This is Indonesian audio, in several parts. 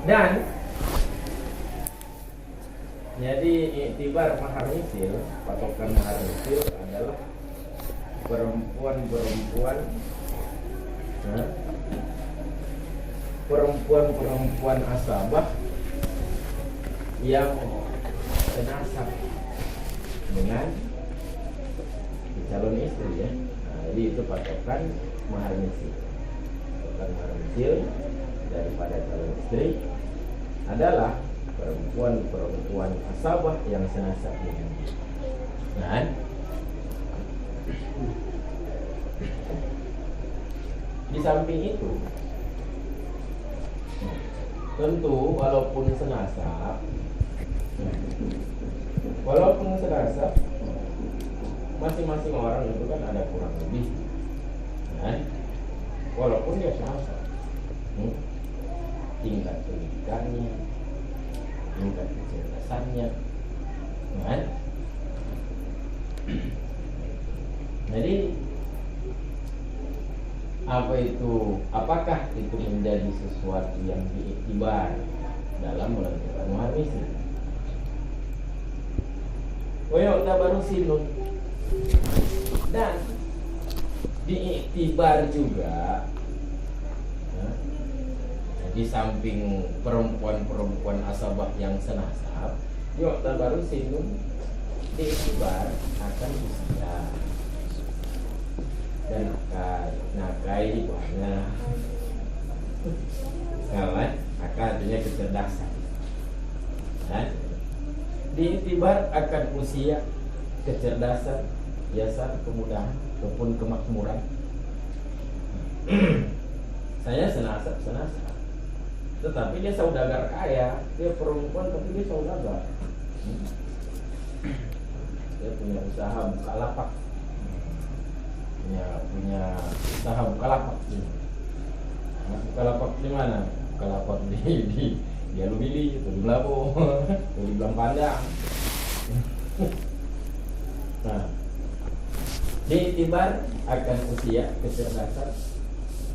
Dan jadi iktibar mahar misil, patokan mahar misil adalah perempuan asabah yang senasab dengan calon istri ya. Nah, jadi itu patokan mahar misil. Patokan mahar misil daripada calon istri adalah perempuan asabah yang senasab dengan dia. Nah, di samping itu tentu walaupun senasab masing-masing orang itu kan ada kurang lebih kan? Walaupun dia senasab tingkat pendidikannya, tingkat kecerdasannya kan? Jadi apakah itu menjadi sesuatu yang diiktibar dalam menentukan mahar misil? Baru sinun. Dan diiktibar juga di samping perempuan asabah yang senasab, baru sinun diiktibar akan usia dan nakai banyak kawan akan artinya kecerdasan dan diiktibar akan usia, kecerdasan, biasa kemudahan ataupun kemakmuran. Saya senasab, tetapi dia saudagar kaya, dia perempuan tapi dia saudagar. Dia punya usaha bukalapak, punya usaha bukalapak. Bukalapak di mana? Bukalapak di Alubili, di Belabo, di Belang Pandang. Nah, diiktibar akan usia, kecerdasan,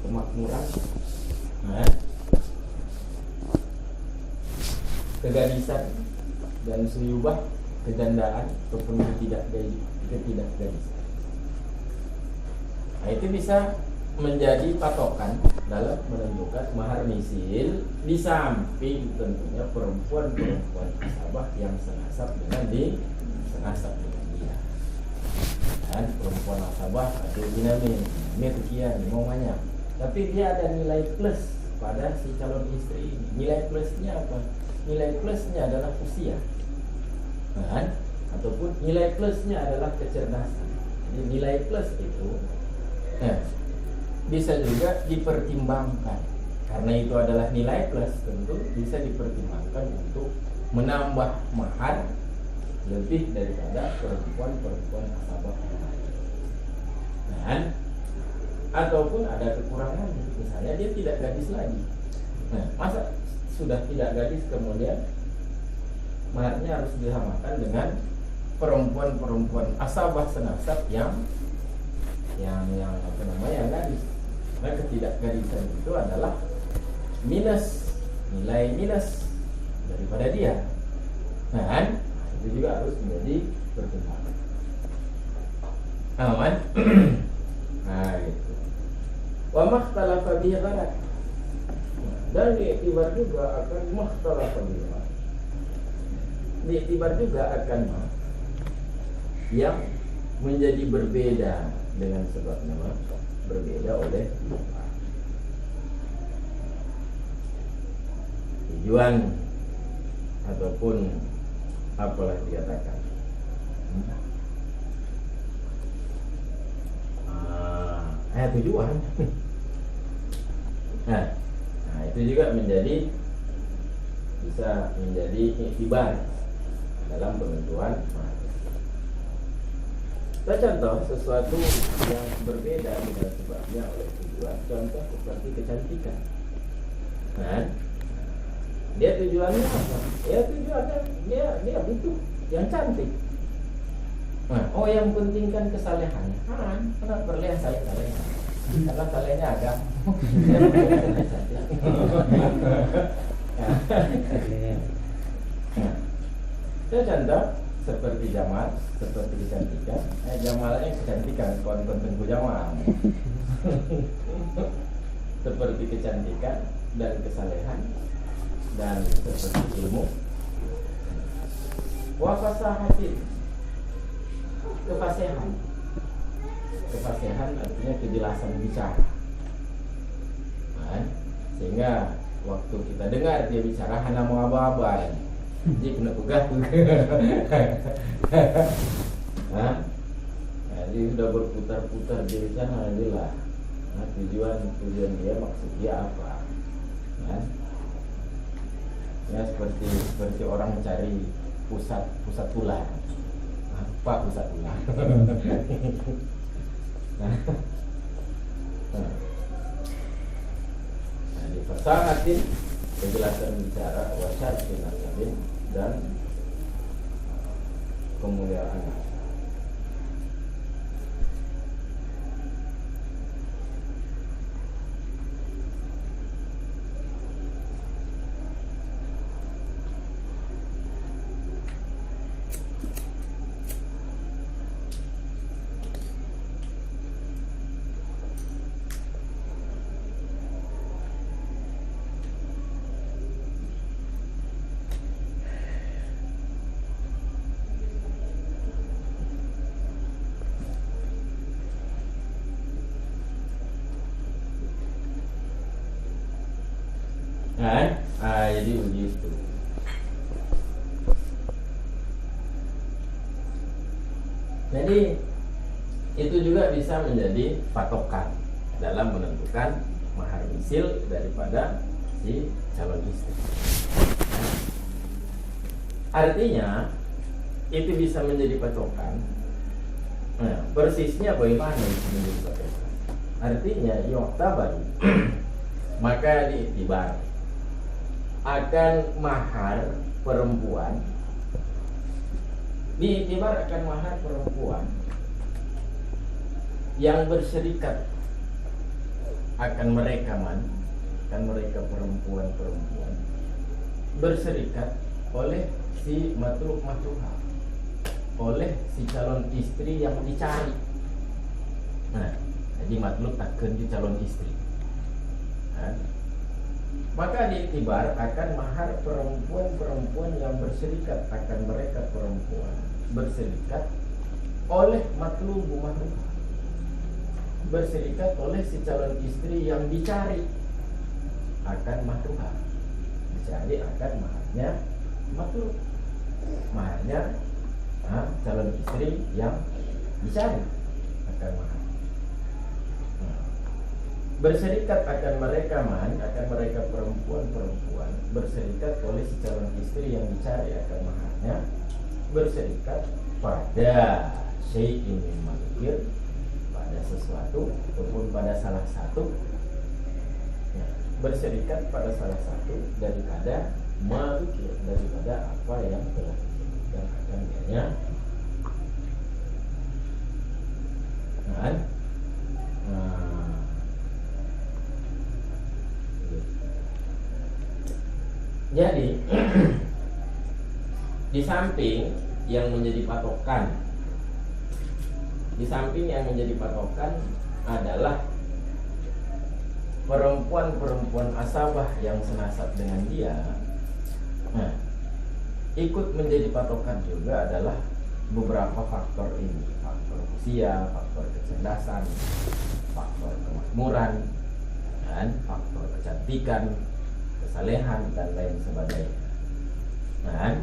kemakmuran, kegadisan dan suyubah, kejandaan ataupun ketidakgadisan. Nah, itu bisa menjadi patokan dalam menentukan mahar misil, di samping tentunya perempuan asabah yang senasab dengan dia. Dan perempuan asabah ada dinamis, sekian mau banyak, tapi dia ada nilai plus pada si calon istri ini. Nilai plusnya apa? Nilai plusnya adalah usia, ataupun nilai plusnya adalah kecerdasan. Jadi nilai plus itu bisa juga dipertimbangkan, karena itu adalah nilai plus, tentu bisa dipertimbangkan untuk menambah mahar lebih daripada perempuan asabah yang lain. Ataupun ada kekurangan, misalnya dia tidak gadis lagi. Nah, masa sudah tidak gadis kemudian maharnya harus disamakan dengan perempuan asabah senasab yang gadis. Nah, ketidakgadisan itu adalah nilai minus daripada dia. Nah, itu juga harus menjadi pertimbangan. Aman? Nah, gitu. Wa makhtalafa bihi gharat. Dan diiktibar juga akan makhtalafa bihi gharat. Diiktibar juga akan yang menjadi berbeda dengan sebab nama, berbeda oleh tujuan ataupun apalah dikatakan. Tujuan. Nah, itu juga bisa menjadi iktibar dalam penentuan mahar. Kita contoh sesuatu yang berbeda dengan sebabnya oleh tujuan. Contoh seperti kecantikan. Nah, dia tujuannya apa? Ya tujuannya dia butuh yang cantik. Nah, yang penting kan kesalehan. Kenapa perlu saleh-salehan? Karena salehnya agak. Nah, itu contoh seperti jamal, seperti kecantikan. Jamalnya kecantikan, konten jamal. Seperti kecantikan dan kesalehan dan seperti ilmu. Wa fasahatin, kefasihan. Kefasihan artinya kejelasan bicara. Nah, sehingga waktu kita dengar dia bicara hana mau aba-aba, jadi kena pegang. Nah, dia sudah berputar-putar di sana jelas. Nah, tujuan dia, maksud dia apa? Nah, ya seperti orang mencari pusat ular. Apa pusat ular? Nah, di fasahatin kejelasan bicara, wasyarfin nasabin dan kemuliaan nasab. Jadi begitu. Jadi itu juga bisa menjadi patokan dalam menentukan mahar misil daripada si calon istri. Artinya itu bisa menjadi patokan. Nah, persisnya bagaimana itu menjadi patokan? Artinya yu'tabar maka diiktibar akan mahar perempuan, diiktibar akan mahar perempuan yang berserikat akan mereka perempuan berserikat oleh si matruk matruha, oleh si calon istri yang dicari. Nah, jadi matlub takkan di calon istri. Nah, maka diiktibar akan mahar perempuan yang berserikat akan mereka perempuan berserikat oleh matlubu matluha, berserikat oleh si calon istri yang dicari akan matluha, dicari akan maharnya matlub, maharnya calon istri yang dicari akan mahar. Berserikat akan mereka perempuan berserikat oleh si calon istri yang dicari akan maharnya, berserikat pada syai'in min malkir, pada sesuatu ataupun pada salah satu, ya, berserikat pada salah satu daripada malkir, daripada apa yang telah disebutkan akan dianya. Jadi di samping yang menjadi patokan, adalah perempuan asabah yang senasab dengan dia. Nah, ikut menjadi patokan juga adalah beberapa faktor ini, faktor usia, faktor kecerdasan, faktor kemakmuran, dan faktor kecantikan, kesalehan dan lain sebagainya. Nah,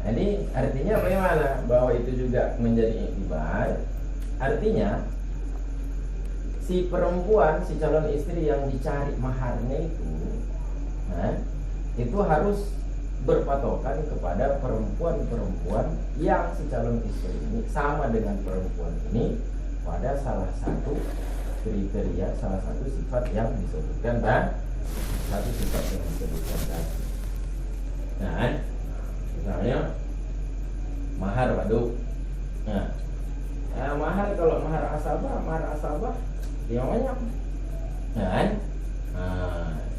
ini artinya bagaimana? Bahwa itu juga menjadi iktibar. Artinya si perempuan, si calon istri yang dicari maharnya itu harus berpatokan kepada perempuan yang si calon istri ini sama dengan perempuan ini pada salah satu kriteria, salah satu sifat yang disebutkan satu sifat yang disebutkan tadi. Nah, misalnya mahar waduk. Nah, mahar kalau mahar asabah dia banyak. Nah,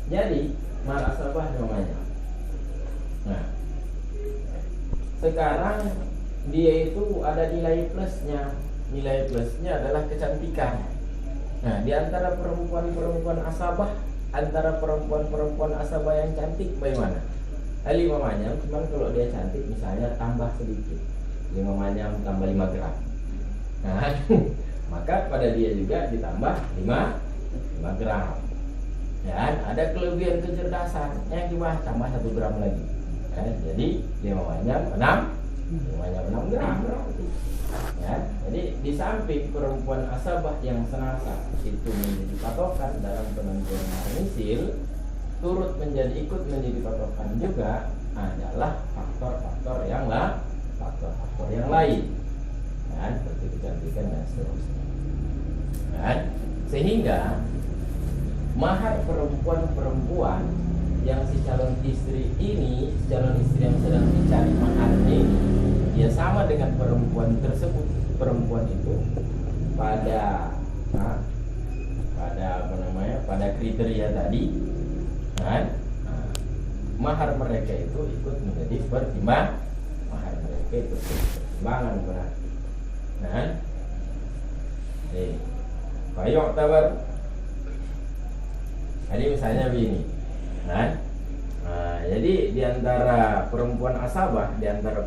jadi mahar asabah namanya. Nah, sekarang dia itu ada nilai plusnya. Nilai plusnya adalah kecantikan. Nah, di antara perempuan-perempuan asabah, antara perempuan-perempuan asabah yang cantik bagaimana? 5 manyam, cuman kalau dia cantik misalnya tambah sedikit, 5 manyam tambah 5 gram. Nah, maka pada dia juga ditambah 5 gram. Dan ada kelebihan kecerdasan yang di bawah tambah 1 gram lagi. Jadi 5 manyam 6 gram berarti. Ya, jadi di samping perempuan asabah yang senasa itu menjadi patokan dalam penentuan mahar misil, turut ikut menjadi patokan juga adalah faktor-faktor yang lain, dan seperti kecantikan dan seterusnya. Dan sehingga mahar perempuan-perempuan yang si calon istri yang sedang dicari maharnya ini, dia sama dengan perempuan tersebut. Perempuan itu pada pada kriteria tadi, kan? Mahar mereka itu ikut menjadi pertimbangan. Mahar mereka itu pertimbangan berarti. Nah, Fayok tabar. Jadi misalnya begini, kan? Jadi di antara perempuan asabah, nah, di antara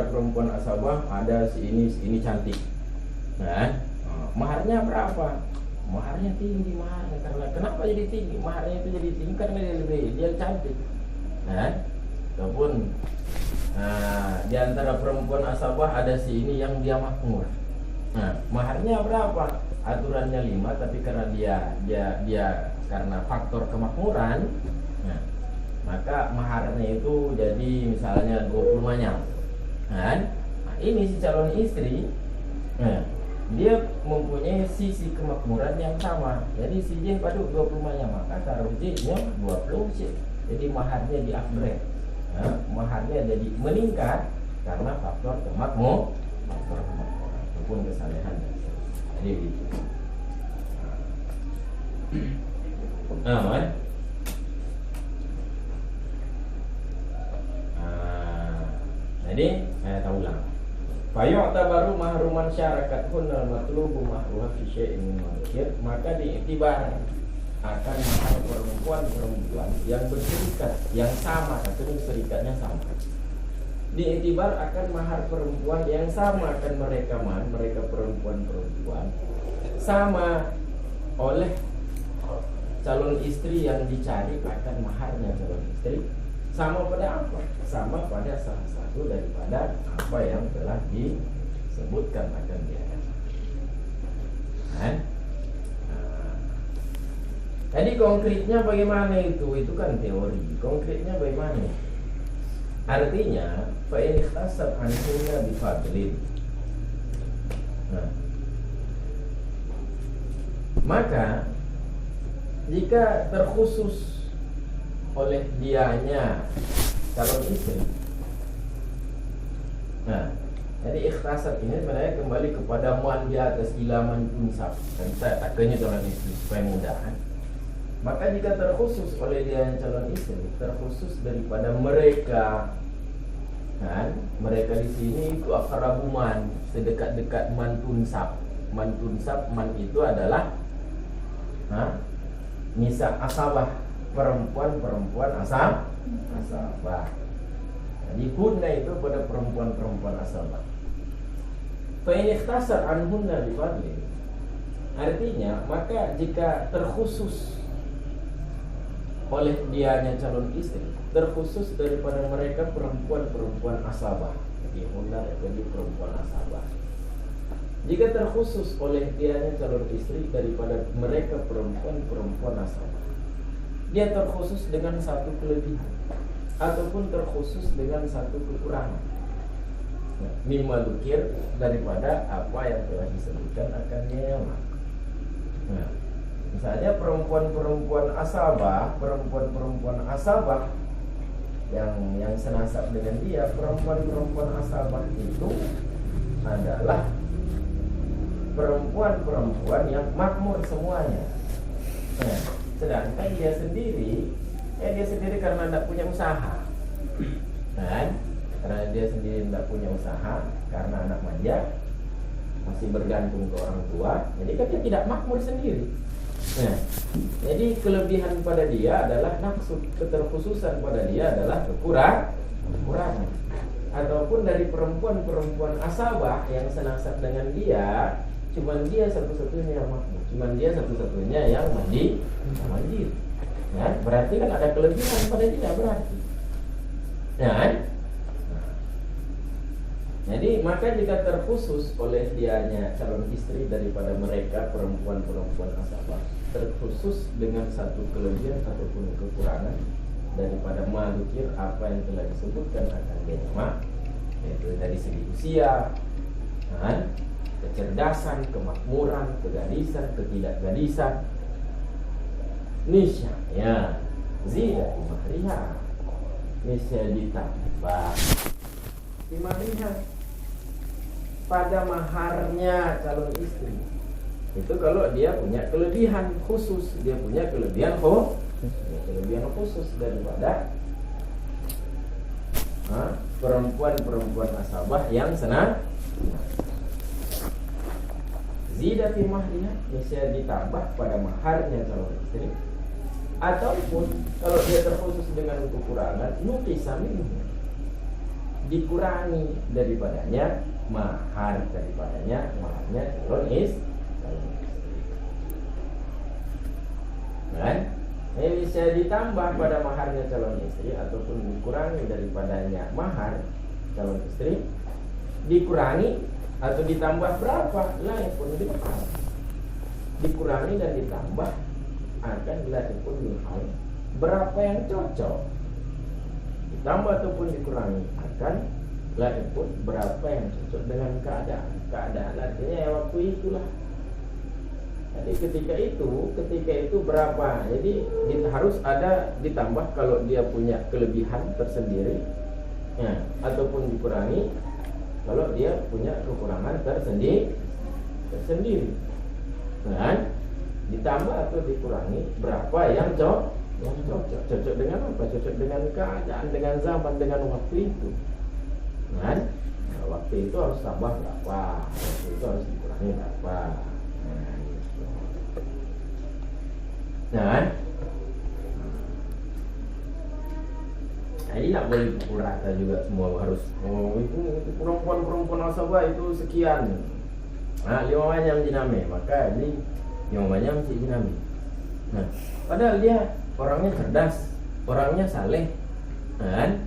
perempuan asabah ada si ini cantik, nah, maharnya berapa? Maharnya tinggi maharnya. Karena kenapa jadi tinggi? Maharnya itu jadi tinggi karena dia cantik, nah, ataupun di antara perempuan asabah ada si ini yang dia makmur. Nah, maharnya berapa? Aturannya 5, tapi karena dia karena faktor kemakmuran, nah, maka maharnya itu jadi misalnya 20 manyam. Nah, ini si calon istri, nah, dia mempunyai sisi kemakmuran yang sama. Jadi si J pada 20 manyam, maka taruh J-nya 20 J. Jadi maharnya di upgrade. Nah, maharnya jadi meningkat karena faktor kemakmuran ataupun kesalehan. Jadi begitu. Jadi saya ulang. Fayu'tabaru mahruman syarakat hunnal matlubu mahruha fi syai'in min ma'ruf, maka diiktibar akan mahar perempuan yang berserikat, yang sama atau serikatnya sama. Diiktibar akan mahar perempuan yang sama akan mereka perempuan sama oleh calon istri yang dicari akan maharnya calon istri sama pada apa? Sama pada salah satu daripada apa yang telah disebutkan akan dia. Jadi konkretnya bagaimana itu? Itu kan teori. Konkretnya bagaimana? Artinya fa in ikhtasab anhunna bi fadlin. Maka jika terkhusus oleh dianya calon istri, nah, jadi ikhtasab ini sebenarnya kembali kepada man di atas ilaman unsab. Dan saya takkannya calon istri supaya mudah. Maka jika terkhusus oleh dianya calon istri, terkhusus daripada mereka, kan? Mereka di sini itu akrabuman, sedekat-dekat mantunsab. Mantunsab, man itu adalah nisa asabah, perempuan asabah. Jadi hunna itu pada perempuan asabah. Fa in ikhtasar anhunna bi fadli, artinya maka jika terkhusus oleh dianya calon istri, terkhusus daripada mereka perempuan asabah. Jadi hunna jadi perempuan asabah. Jika terkhusus oleh dianya calon istri daripada mereka perempuan asabah, dia terkhusus dengan satu kelebihan ataupun terkhusus dengan satu kekurangan. Mimma dzukir, daripada apa yang telah disebutkan akan ni'mah. Nah, misalnya perempuan asabah yang senasab dengan dia, perempuan asabah itu adalah perempuan yang makmur semuanya. Nah, Sedangkan dia sendiri karena tidak punya usaha, kan? Karena dia sendiri tidak punya usaha, karena anak manja, masih bergantung ke orang tua, jadi kan dia tidak makmur sendiri. Nah, jadi kelebihan pada dia adalah nafsu, keterkhususan pada dia adalah kekurangan. Ataupun dari perempuan asabah yang senasab dengan dia, cuman dia satu-satunya yang makmur, cuman dia satu-satunya yang mandiri. Ya, berarti kan ada kelebihan pada dia berarti. Ya, kan? Jadi maka jika terkhusus oleh dianya calon istri daripada mereka perempuan asabah, terkhusus dengan satu kelebihan ataupun kekurangan daripada mazukir apa yang telah disebutkan akan jama, yaitu dari segi usia, kan? Kecerdasan, kemakmuran, kegadisan, ketidakgadisan, niscaya zidatu mahriha, niscaya ditambah di mahriha pada maharnya calon istri. Itu kalau dia punya kelebihan khusus, dia punya kelebihan khusus daripada perempuan asabah yang senang. Zida fi mahriha, bisa ditambah pada maharnya calon istri. Ataupun kalau dia terkhusus dengan kekurangan, nukisa minhu, dikurangi daripadanya maharnya calon istri. Kan? Bisa ditambah pada maharnya calon istri ataupun dikurangi daripadanya mahar calon istri, dikurangi atau ditambah berapa, lain pun dilepas. Dikurangi dan ditambah akan lain pun dihal berapa yang cocok. Ditambah ataupun dikurangi akan lain pun berapa yang cocok dengan keadaan artinya ya waktu itulah. Jadi ketika itu berapa. Jadi harus ada ditambah kalau dia punya kelebihan tersendiri, ya, ataupun dikurangi kalau dia punya kekurangan tersendiri. Dan ditambah atau dikurangi berapa yang cocok dengan apa? Cocok dengan keadaan, dengan zaman, dengan waktu itu. Nah, waktu itu harus tambah berapa, waktu itu harus dikurangi berapa. Nah, jadi tidak boleh pukul rata juga semua harus. Itu perempuan asabah itu sekian. Nah, 5 macam jiname, maka ini 5 macam si jiname. Nah, padahal dia orangnya cerdas, orangnya saleh, kan?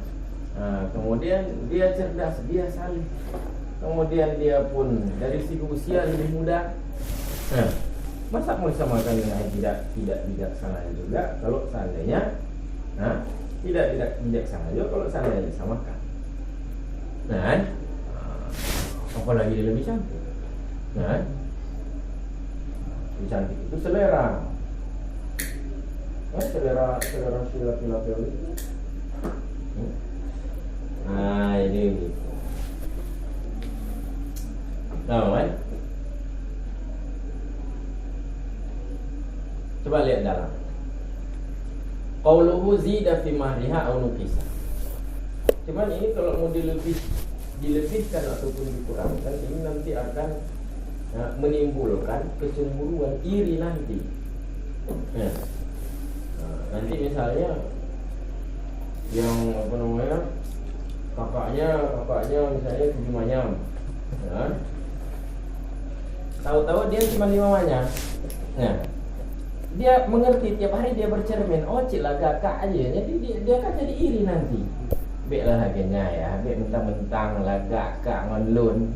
Nah, kemudian dia cerdas, dia saleh. Kemudian dia pun dari segi usia lebih muda. Nah, masa mau disamakan dengan tidak bijaksana juga kalau seandainya, tidak bijaksana juga kalau seandainya disamakan. Nah, apalagi dia lebih cantik. Nah, lebih cantik itu selera. Selera si laki-laki itu. Nah, ini gitu. Nah, kan? Coba lihat dalam qauluhu zida fi mahriha aw nuqisa. Cuman ini kalau mau dilebihkan ataupun dikurangkan, ini nanti akan menimbulkan kecemburuan, iri nanti. Nanti misalnya yang kakaknya misalnya 7 manyam, tahu-tahu dia cuma 5 manyam. Dia mengerti tiap hari dia bercermin, oh cik lah kakak aja, jadi dia kan jadi iri nanti. Bek lah harganya ya, bek mentang-mentang lah kakak ngonlun,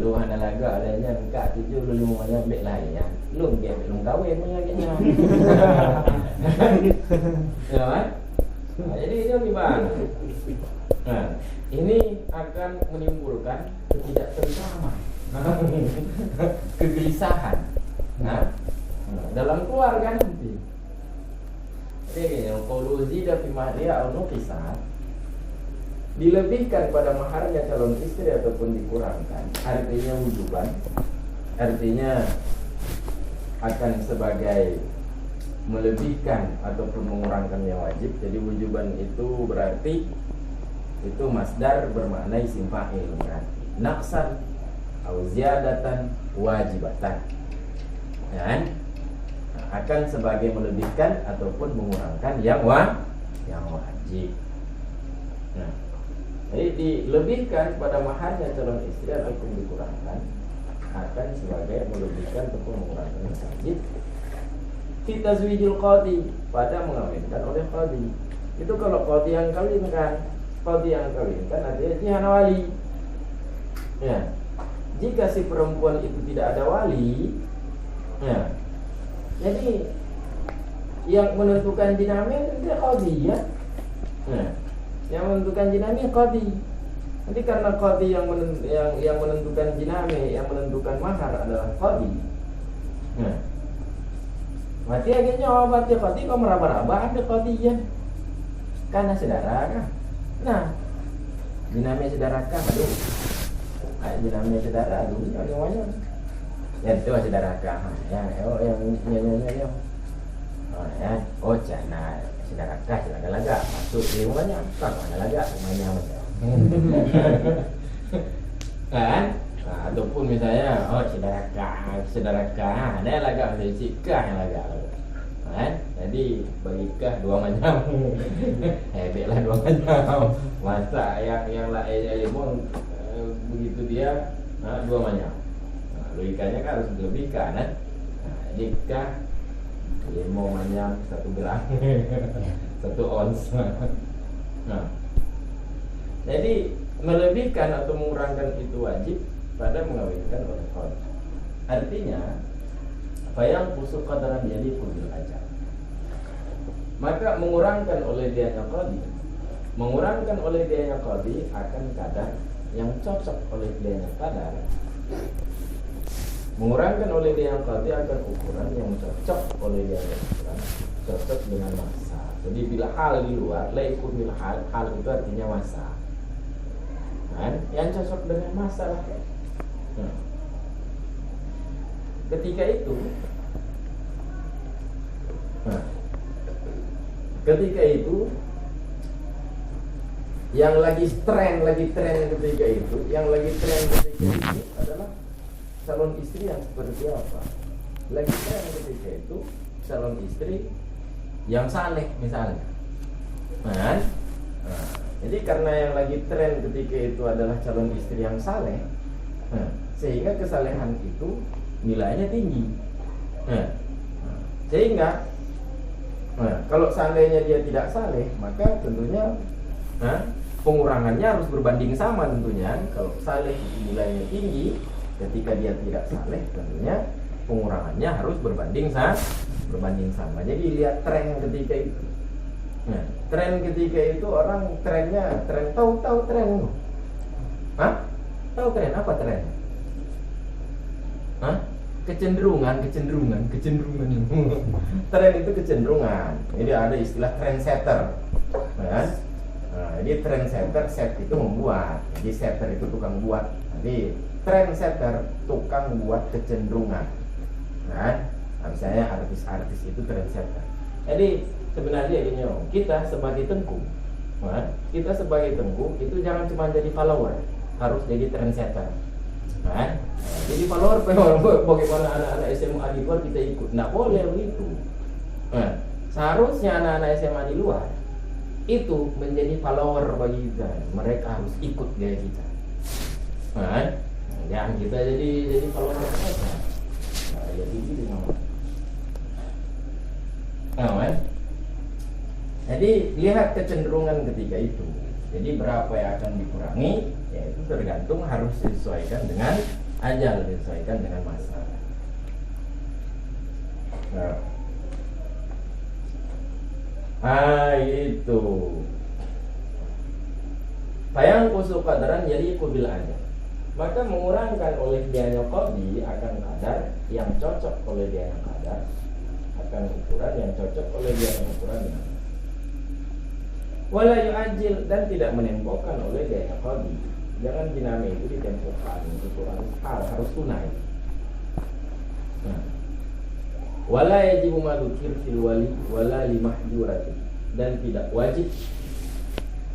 lu hana laga adanya kak 7 lu 5 banyak bek lah ya, lu dia belum kawin punya harganya. Ya kan? Jadi itu gimana? Nah, ini akan menimbulkan ketidaktentraman, kegelisahan. Dalam keluarga nanti. Jadi kalau zida fi mahriha aw nuqisa, dilebihkan pada maharnya calon istri ataupun dikurangkan, artinya wujuban, artinya akan sebagai melebihkan ataupun mengurangkan yang wajib. Jadi wujuban itu berarti itu masdar bermakna isim fa'il, berarti naqsan au ziyadatan wajibatan. Dan akan sebagai melebihkan ataupun mengurangkan yang wajib. Nah, jadi dilebihkan pada maharnya calon istri ataupun dikurangkan akan sebagai melebihkan ataupun mengurangkan yang wajib. Kita tazwijul qadi, pada mengawinkan oleh qadi. Itu kalau qadi yang kawinkan artinya jihana wali. Ya. Jika si perempuan itu tidak ada wali, ya. Jadi yang menentukan jinamnya itu qadi ya. Nah, yang menentukan jinamnya qadi. Nanti karena qadi yang menentukan jinamnya, yang menentukan mahar adalah qadi. Nah, mati akhirnya obatnya qadi kok meraba-raba ada qadinya. Karena saudara kan. Nah, jinamnya saudara kan, aduh. Jinamnya saudara, aduh, namanya. Ya itu saudara kan. Ya, yang nyanyi. Ya, cana saudara kan, saudara laga masuk di rumahnya, tak mana laga rumahnya macam. Kan? Nah, ataupun misalnya saudara kah, ada laga masih kah yang laga. Kan? Jadi bagi kah dua macam. Hebetlah dua macam. Masa yang lain begitu dia dua macam. Nah, logikanya kan harus dilebihkan kan? Nah, jika 5 macam 1 gram 1 ons. Nah, jadi melebihkan atau mengurangkan itu wajib pada mengawinkan oleh qadi. Artinya bayang busuk qadaran jadi fudul ajal. Maka mengurangkan oleh dianya qadi akan kadar yang cocok oleh dianya qadar. Mengurangkan oleh dianya qadi akan ukuran yang cocok oleh dianya ukuran, cocok dengan masa. Jadi bila hal di luar, laikun bil hal itu artinya masa. Kan? Yang cocok dengan masa lah. Nah, ketika itu yang lagi tren ketika itu adalah calon istri yang seperti apa? Lagi tren ketika itu calon istri yang saleh misalnya. Nah, jadi karena yang lagi tren ketika itu adalah calon istri yang saleh, sehingga kesalehan itu nilainya tinggi. Sehingga kalau seandainya dia tidak saleh, maka tentunya pengurangannya harus berbanding sama tentunya. Kalau saleh nilainya tinggi, ketika dia tidak saleh tentunya pengurangannya harus berbanding sama. Jadi lihat tren ketika itu. Nah, tren ketika itu orang tahu tren. Tahu tren apa tren? Kecenderungan. Tren itu kecenderungan. Jadi ada istilah trendsetter. Nah, jadi trendsetter, set itu membuat. Jadi setter itu tukang buat. Jadi trendsetter tukang buat kecenderungan. Nah, misalnya artis itu trendsetter. Jadi sebenarnya gini, kita sebagai tengku itu jangan cuma jadi follower, harus jadi trendsetter. Nah, jadi follower bagaimana anak-anak SMA di luar kita ikut, nggak boleh begitu. Nah, seharusnya anak-anak SMA di luar itu menjadi follower bagi kita, mereka harus ikut gaya kita. Nah, jangan kita jadi follower mereka. Nah, jadi gitu jadi lihat kecenderungan ketika itu. Jadi berapa yang akan dikurangi, ya itu tergantung, harus disesuaikan dengan ajal, disesuaikan dengan masa. Itu. Bayang kusul qadaran jadi kubil ajal. Maka mengurangkan oleh dianya qadi akan kadar yang cocok oleh dianya kadar, akan ukuran yang cocok oleh dianya ukuran dengan wala yu'ajil, dan tidak menempokkan oleh dianya qadi. Jangan dinamai itu ditempokkan, ukuran hal harus tunai. Nah, Wala yajibu ma dzukir fil wali wala li mahjurati, dan tidak wajib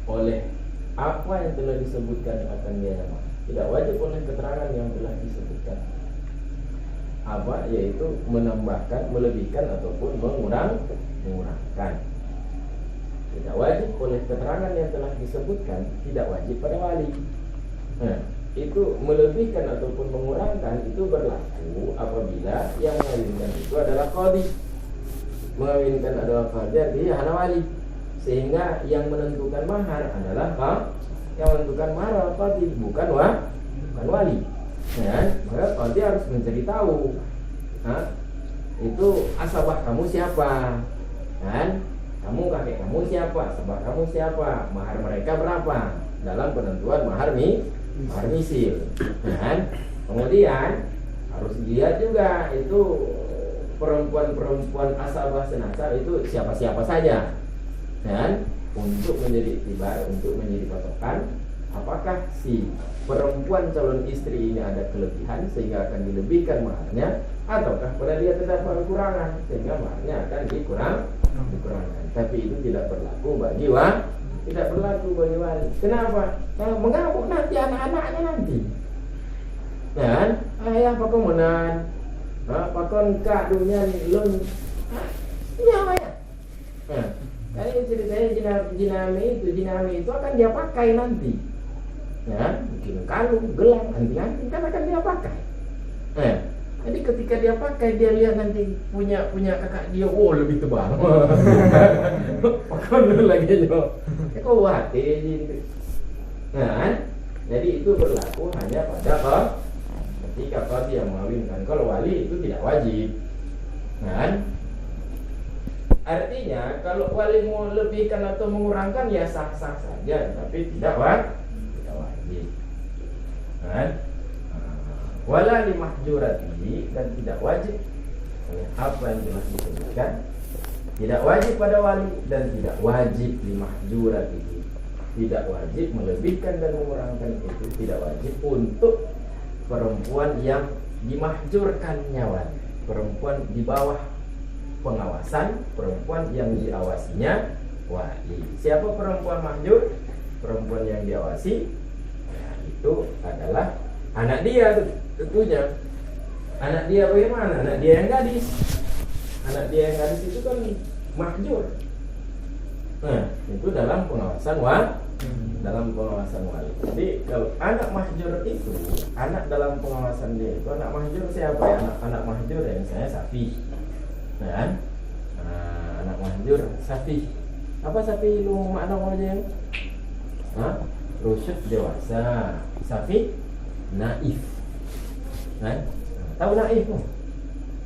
oleh apa yang telah disebutkan akan biaya mahar. Tidak wajib oleh keterangan yang telah disebutkan apa, yaitu menambahkan, melebihkan ataupun mengurangkan. Tidak wajib oleh keterangan yang telah disebutkan, tidak wajib pada wali. Nah, itu melebihkan ataupun mengurangkan itu berlaku apabila yang mengawinkan itu adalah qadhi. Mengawinkan adalah qadhi artinya hana wali, sehingga yang menentukan mahar adalah yang menentukan mahar adalah qadhi, bukan wali. Ya, maka qadhi harus mencari tahu, itu asabah kamu siapa, kan? Kamu kakek kamu siapa, asabah kamu siapa, mahar mereka berapa dalam penentuan mahar misil, kan? Kemudian harus dilihat juga itu perempuan-perempuan asabah senasab itu siapa-siapa saja, dan untuk menjadi iktibar, untuk menjadi patokan, apakah si perempuan calon istri ini ada kelebihan sehingga akan dilebihkan maharnya, ataukah pada dia terdapat kekurangan sehingga maharnya akan dikurangkan. Tapi itu tidak berlaku bagi wali. Kenapa? Nah, mengamuk nanti anak-anaknya nanti. Dan ayah pakomenan, pakon kak dunia lun, nyawa ya. Nah, ceritanya jinami itu akan dia pakai nanti. Ya, mungkin kalung, gelang, anting-anting kan akan dia pakai. Jadi ketika dia pakai, dia lihat nanti punya kakak dia, lebih tebal. Pakon dulu lagi jo. Kok hati. Nah, jadi itu berlaku hanya pada ketika qadhi yang mengawinkan. Kalau wali itu tidak wajib. Kan? Artinya kalau wali mau lebihkan atau mengurangkan ya sah-sah saja, tapi tidak wajib. Kan? Wala li mahjurati, dan tidak wajib apa yang telah disebutkan. Tidak wajib pada wali dan tidak wajib li mahjurati. Tidak wajib melebihkan dan mengurangkan itu, tidak wajib untuk perempuan yang dimahjurkannya wali, perempuan di bawah pengawasan, perempuan yang diawasinya wali. Siapa perempuan mahjur? Perempuan yang diawasi, nah, itu adalah anak dia tentunya. Anak dia bagaimana? Anak dia yang gadis. Anak dia yang gadis itu kan mahjur. Nah, itu dalam pengawasan wali. Jadi kalau anak mahjur itu, anak dalam pengawasan dia itu, anak mahjur siapa ya? Anak mahjur ya misalnya Safi. Nah, anak mahjur Safi. Apa Safi lu makna aja? Rusyid dewasa. Safi naif. Kan? Tahu naif tu?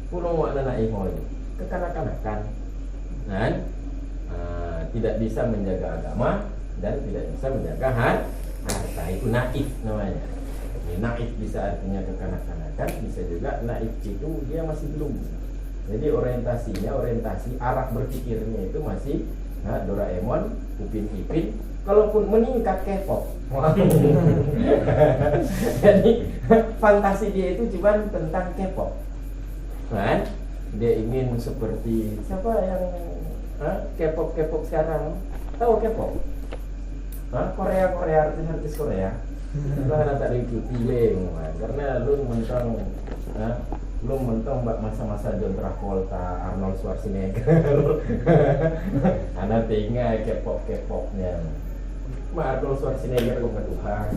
Pulau makna naif itu kekanak-kanakan. Kan? Tidak bisa menjaga agama dan tidak bisa menjaga harta, itu naif namanya. Naif bisa artinya kekanak-kanakan, bisa juga naif itu dia masih belum. Jadi orientasi arah berpikirnya itu masih Doraemon, Upin Ipin, kalaupun meningkat K-pop. Jadi fantasi dia itu cuma tentang K-pop. Kan? Dia ingin seperti siapa yang K-pop sekarang? Tahu K-pop? Korea artis Korea. Lah nak tak diikuti karena lu mentang masa-masa John Travolta, Arnold Schwarzenegger. Anak tinggal K-popnya. Arnold Schwarzenegger kok Tuhan.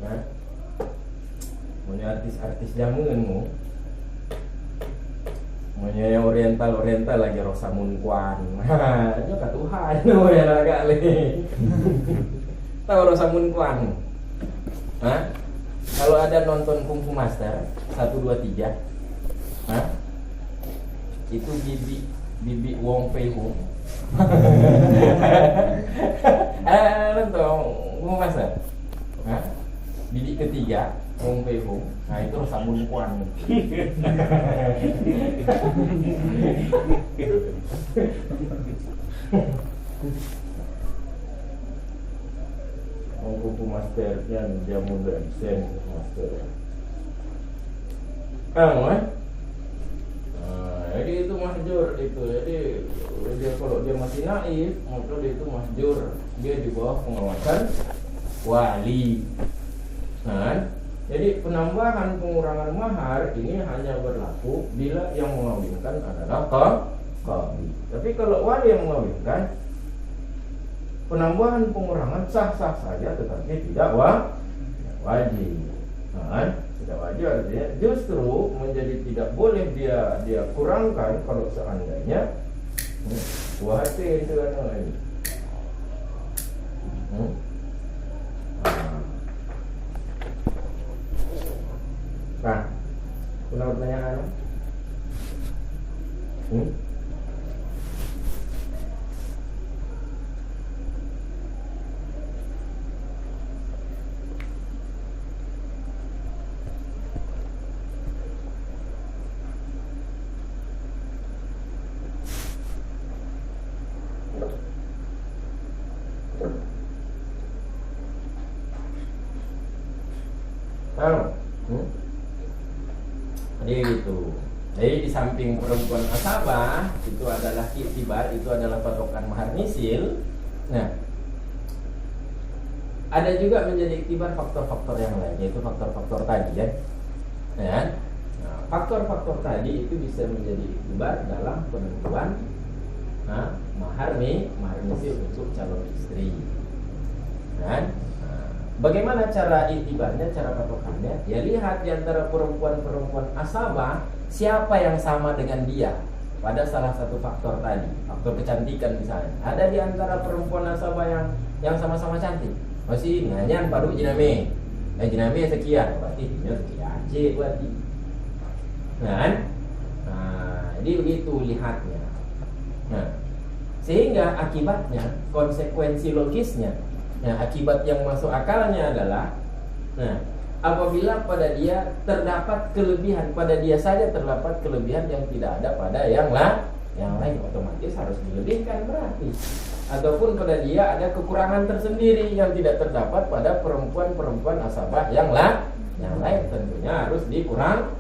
Nah, punya artis jamunmu. Punya yang oriental lagi Rosamund Kwan. Itu ke Tuhan yang agak le. Tahu Rosamund Kwan? Kalau ada nonton Kung Fu Master 1 2 3. Itu Bibi Wong Fei Hung. Nonton Kung Fu Master. Bibi ketiga Wong Fei Hung. Nah itu Rosamund Kwan. Kung Fu Masternya dia muda sen master. Jadi itu mahjur itu. Jadi dia kalau dia masih naif, maka dia itu mahjur. Dia di bawah pengawasan wali. Jadi penambahan pengurangan mahar ini hanya berlaku bila yang mengawinkan adalah qadhi. Tapi kalau wali yang mengawinkan, penambahan pengurangan sah-sah saja, tetapi tidak wajib. Tidak wajib artinya justru menjadi tidak boleh dia kurangkan kalau seandainya wahate itu kan ini. Nah, punya pertanyaan? Jadi gitu. Jadi di samping perempuan asabah itu adalah iktibar, itu adalah patokan mahar misil. Nah, ada juga menjadi iktibar faktor-faktor yang lain, yaitu faktor-faktor tadi ya. Nah, faktor-faktor tadi itu bisa menjadi iktibar dalam penentuan mahar misil untuk calon istri. Bagaimana cara iktibarnya, cara patokannya? Ya lihat di antara perempuan-perempuan asabah siapa yang sama dengan dia pada salah satu faktor tadi, faktor kecantikan misalnya. Ada di antara perempuan asabah yang sama-sama cantik. Masih nganyan padu jiname. Jiname sekian, berarti dia sekian. Berarti. Jadi begitu lihatnya. Sehingga akibatnya, konsekuensi logisnya, akibat yang masuk akalnya adalah, apabila pada dia terdapat kelebihan, pada dia saja terdapat kelebihan yang tidak ada pada yang lain, otomatis harus dilebihkan berarti. Ataupun pada dia ada kekurangan tersendiri yang tidak terdapat pada perempuan-perempuan asabah yang lain, tentunya harus dikurangkan.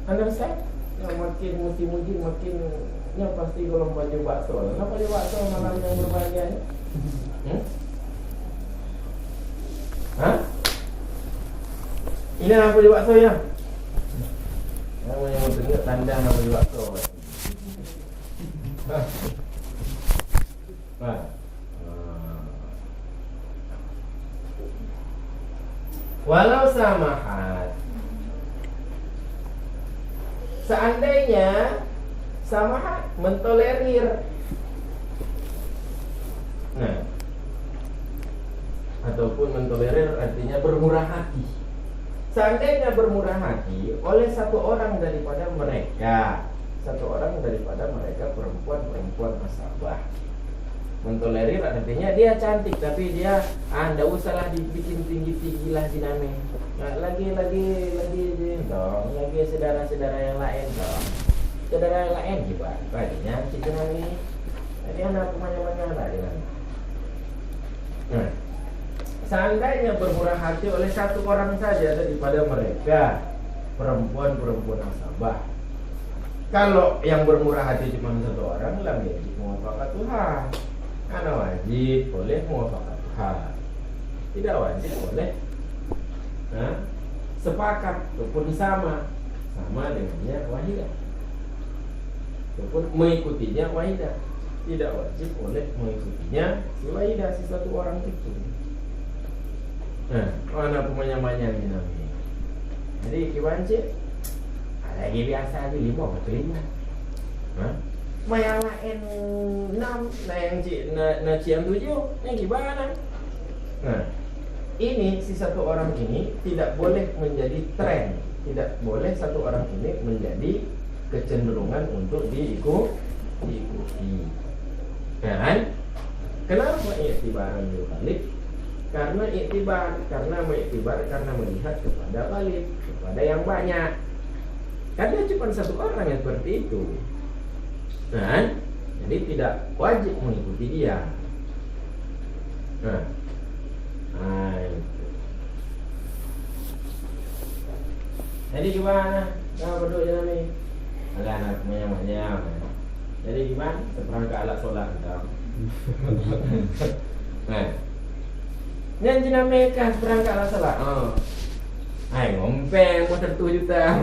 Understand? Yang makin muji-muji makinnya pasti golong baju bakso. Kenapa baju bakso malam yang berbahagia ini? Ini apa baju bakso ya? Yang mau dengar tandang apa baju bakso. Walau samahat, seandainya samahat mentolerir, ataupun mentolerir artinya bermurah hati. Seandainya bermurah hati oleh satu orang daripada mereka perempuan asabah. Mentolerir artinya dia cantik, tapi dia ndak usahlah dibikin tinggi-tinggi lah diname. Lagi dong, lagi saudara-saudara yang lain dong. Saudara yang lain gimana? Tadinya si diname. Jadi anak kemana-mana lah diname. Seandainya bermurah hati oleh satu orang saja daripada mereka perempuan-perempuan asabah. Kalau yang bermurah hati cuma satu orang, lah wajib muafakat Tuhan. Karena wajib boleh muafakat Tuhan. Tidak wajib boleh sepakat ataupun sama dengannya wahidah. Ataupun mengikutinya wahidah. Tidak wajib boleh mengikutinya si wahidah, si satu orang itu. Mana pemanya-manya ini namanya. Jadi kibanci lagi biasa aja 5 atau 5. Maya lain 6, nah yang ciam 7, yang gimana? Ini si satu orang ini tidak boleh menjadi tren, tidak boleh satu orang ini menjadi kecenderungan untuk diikuti. Kan? Kenapa iktibaran balik? Karena mengiktibar karena melihat kepada balik, kepada yang banyak. Karena cuma satu orang yang seperti itu. Jadi tidak wajib mengikuti dia. Jadi gimana? Nah, berdua nih. Ada anak banyak. Jadi gimana? Seperangkat alat sholat entah. Nah, yang jenama mereka seperangkat alat sholat. Oh, ay ngompeng mau 1 juta.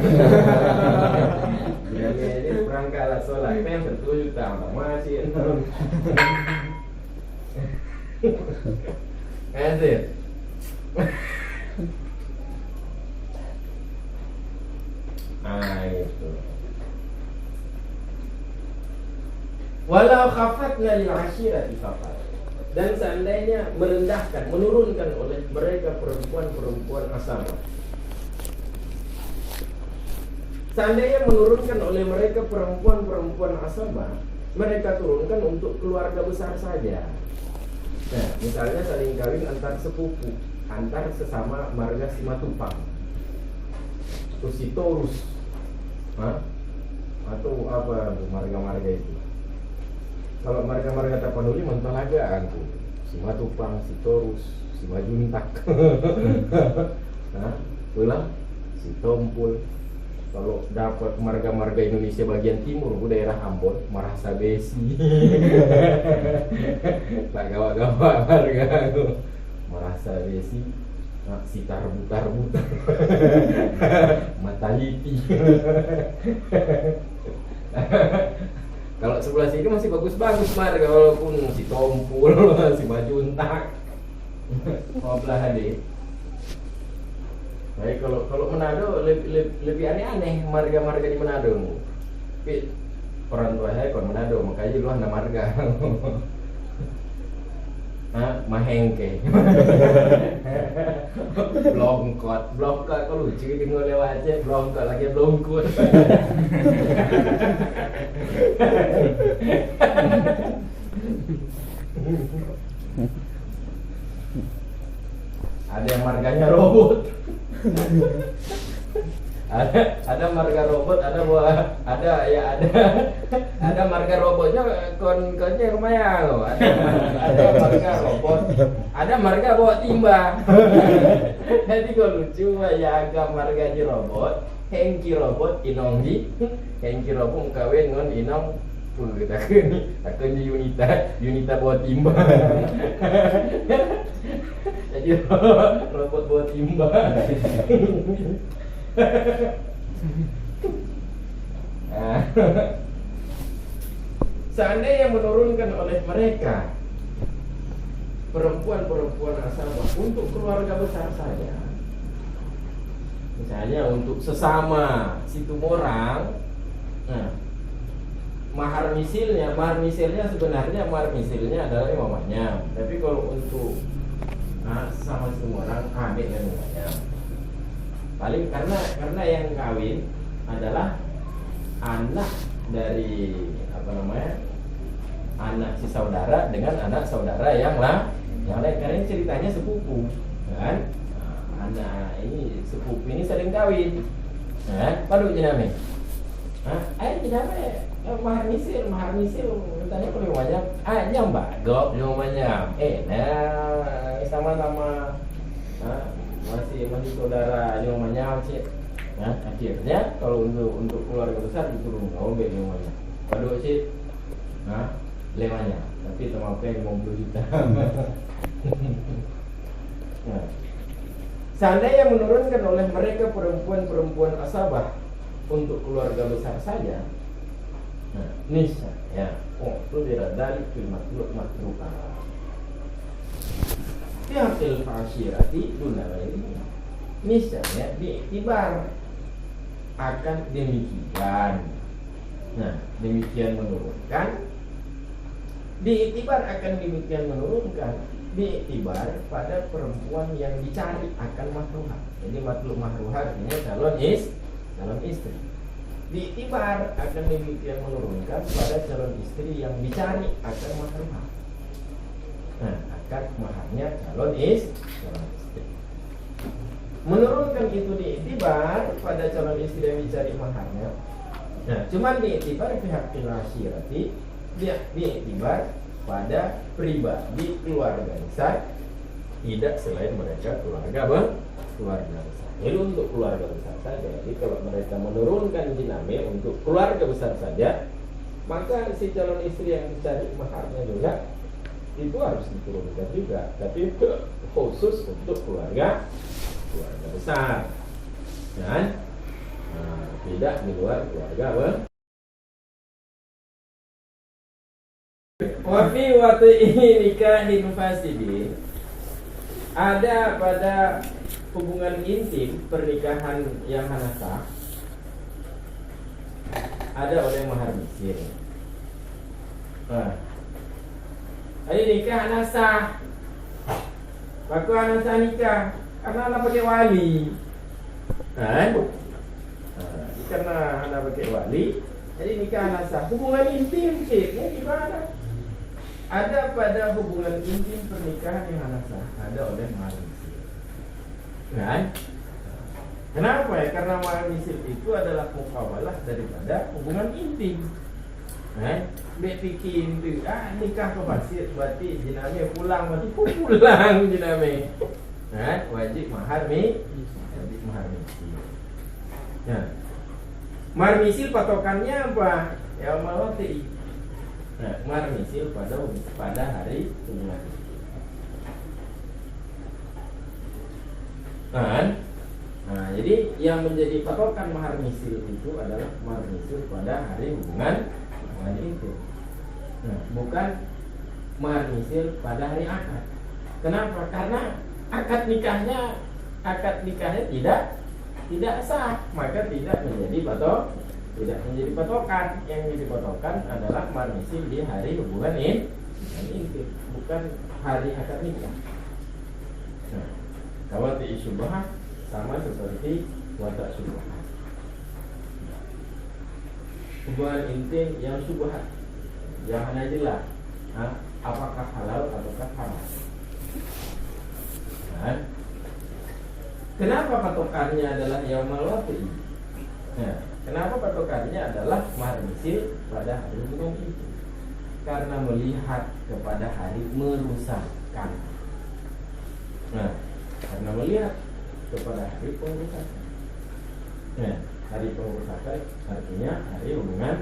Jadi seperangkat alat sholat, peng 1 juta, masih. Asik. Itu. Walau khafatna lil ashirati faqat. Dan seandainya merendahkan, menurunkan oleh mereka perempuan-perempuan asama. Seandainya menurunkan oleh mereka perempuan-perempuan asama, mereka turunkan untuk keluarga besar saja. Nah, misalnya saling kawin antar sepupu, antar sesama marga Simatupang, atau Sitorus, atau apa marga-marga itu. Kalau marga-marga Tapanuli mentolagaan tuh, Simatupang, Sitorus, Simajuntak, pulang Sitompul. Kalau dapat marga-marga Indonesia bagian timur, daerah Ambon, Marasa Besi, tak gawak-gawak marga, Marasa Besi, Sitar-butar, Mataliti. Kalau sebelah sini masih bagus-bagus marga, walaupun si Tompul, si Majuntak, mau belah hadir. Baik, kalau Manado lebih aneh-aneh marga-marga di Manado. Tapi orang tua saya kon Manado, makanya lu ada marga. Mahengke. Blongkot kok lucu di lewat aja, blongkot lagi blongkot. Ada yang marganya robot. ada marga robot, ada marga robotnya konnya lumayan loh. Ada marga robot, ada marga bawa timba. Jadi kok lucu ya, agak marga di robot, Hengki robot inonggi, Hengki robot kawin ngon inong takkan di Yunita bawa timba. Jadi robot bawa timba. Seandainya menurunkan oleh mereka perempuan-perempuan asabah untuk keluarga besar saja, misalnya untuk sesama situ orang, mahar misilnya sebenarnya adalah mamanya. Tapi kalau untuk sama semua orang adik dan mamanya, paling karena yang kawin adalah anak dari anak si saudara dengan anak saudara yang lain. Karena ini ceritanya sepupu, kan? Anak ini sepupu ini sering kawin, padu jename. Jename mahar misil tanya kalau banyak nyam bagok namanya sama-sama masih saudara namanya cik. Akhirnya kalau untuk keluarga besar diturun ngobek namanya padu cik lemanya, tapi sama apa yang 50 juta. Seandainya menurunkan oleh mereka perempuan-perempuan asabah untuk keluarga besar saja, nisa ya, itu dari makhluk Tiapil fasyirati dunalairi. Misalnya diiktibar akan demikian. Demikian menurunkan. Diiktibar akan demikian menurunkan. Diiktibar pada perempuan yang dicari akan mahruha. Jadi makhluk mahruha artinya calon istri. Diiktibar akan demikian menurunkan pada calon istri yang dicari akan mahruha. Akad maharnya calon istri. Menurunkan itu diiktibar pada calon istri yang dicari maharnya. Cuman diiktibar pihak filashirati, dia diiktibar pada pribadi keluarga besar, tidak selain mereka keluarga keluarga besar. Jadi untuk keluarga besar saja. Jadi kalau mereka menurunkan jiname untuk keluarga besar saja, maka si calon istri yang dicari maharnya juga itu harus diturunkan juga. Tapi itu khusus untuk keluarga besar, dan tidak di luar keluarga besar. Wafi waktu ini nikahin fasidin, ada pada hubungan intim pernikahan yang hanasah, ada orang mahar misir. Ini nikah hanasah, waktu hanasah nikah karena anak pakai wali, karena anak pakai wali, jadi nikah hanasah. Hubungan intim sih, gimana? Ada pada hubungan intim pernikahan yang hanasah, ada oleh mahar misir. Kan? Kenapa ya? Karena mahar misir itu adalah mukawalah daripada hubungan intim. Dia bikin tu, nikah ke fasir, berarti jiname pulang, berarti pulang jiname. Wajib mahar misir. Mahar misir patokannya apa? Ya malati. Mahar misir pada hari hubungan. Jadi yang menjadi patokan mahar misir itu adalah mahar misir pada hari hubungan itu. Bukan mahar misir pada hari akad. Kenapa? Karena akad nikahnya tidak sah, maka tidak menjadi patokan. Yang menjadi patokan adalah mahar misir di hari hubungan intim, bukan hari akad nikah. Kalau di syubhat sama seperti watak syubhat. Hubungan intim yang syubhat, yang hanya jelas, apakah halal ataukah haram. Kenapa patokannya adalah yaumal wati? Kenapa patokannya adalah mahar misir pada hari hubungan itu? Karena melihat kepada hari merusakkan. Karena melihat kepada hari pengurusakan. Hari pengurusakan artinya hari hubungan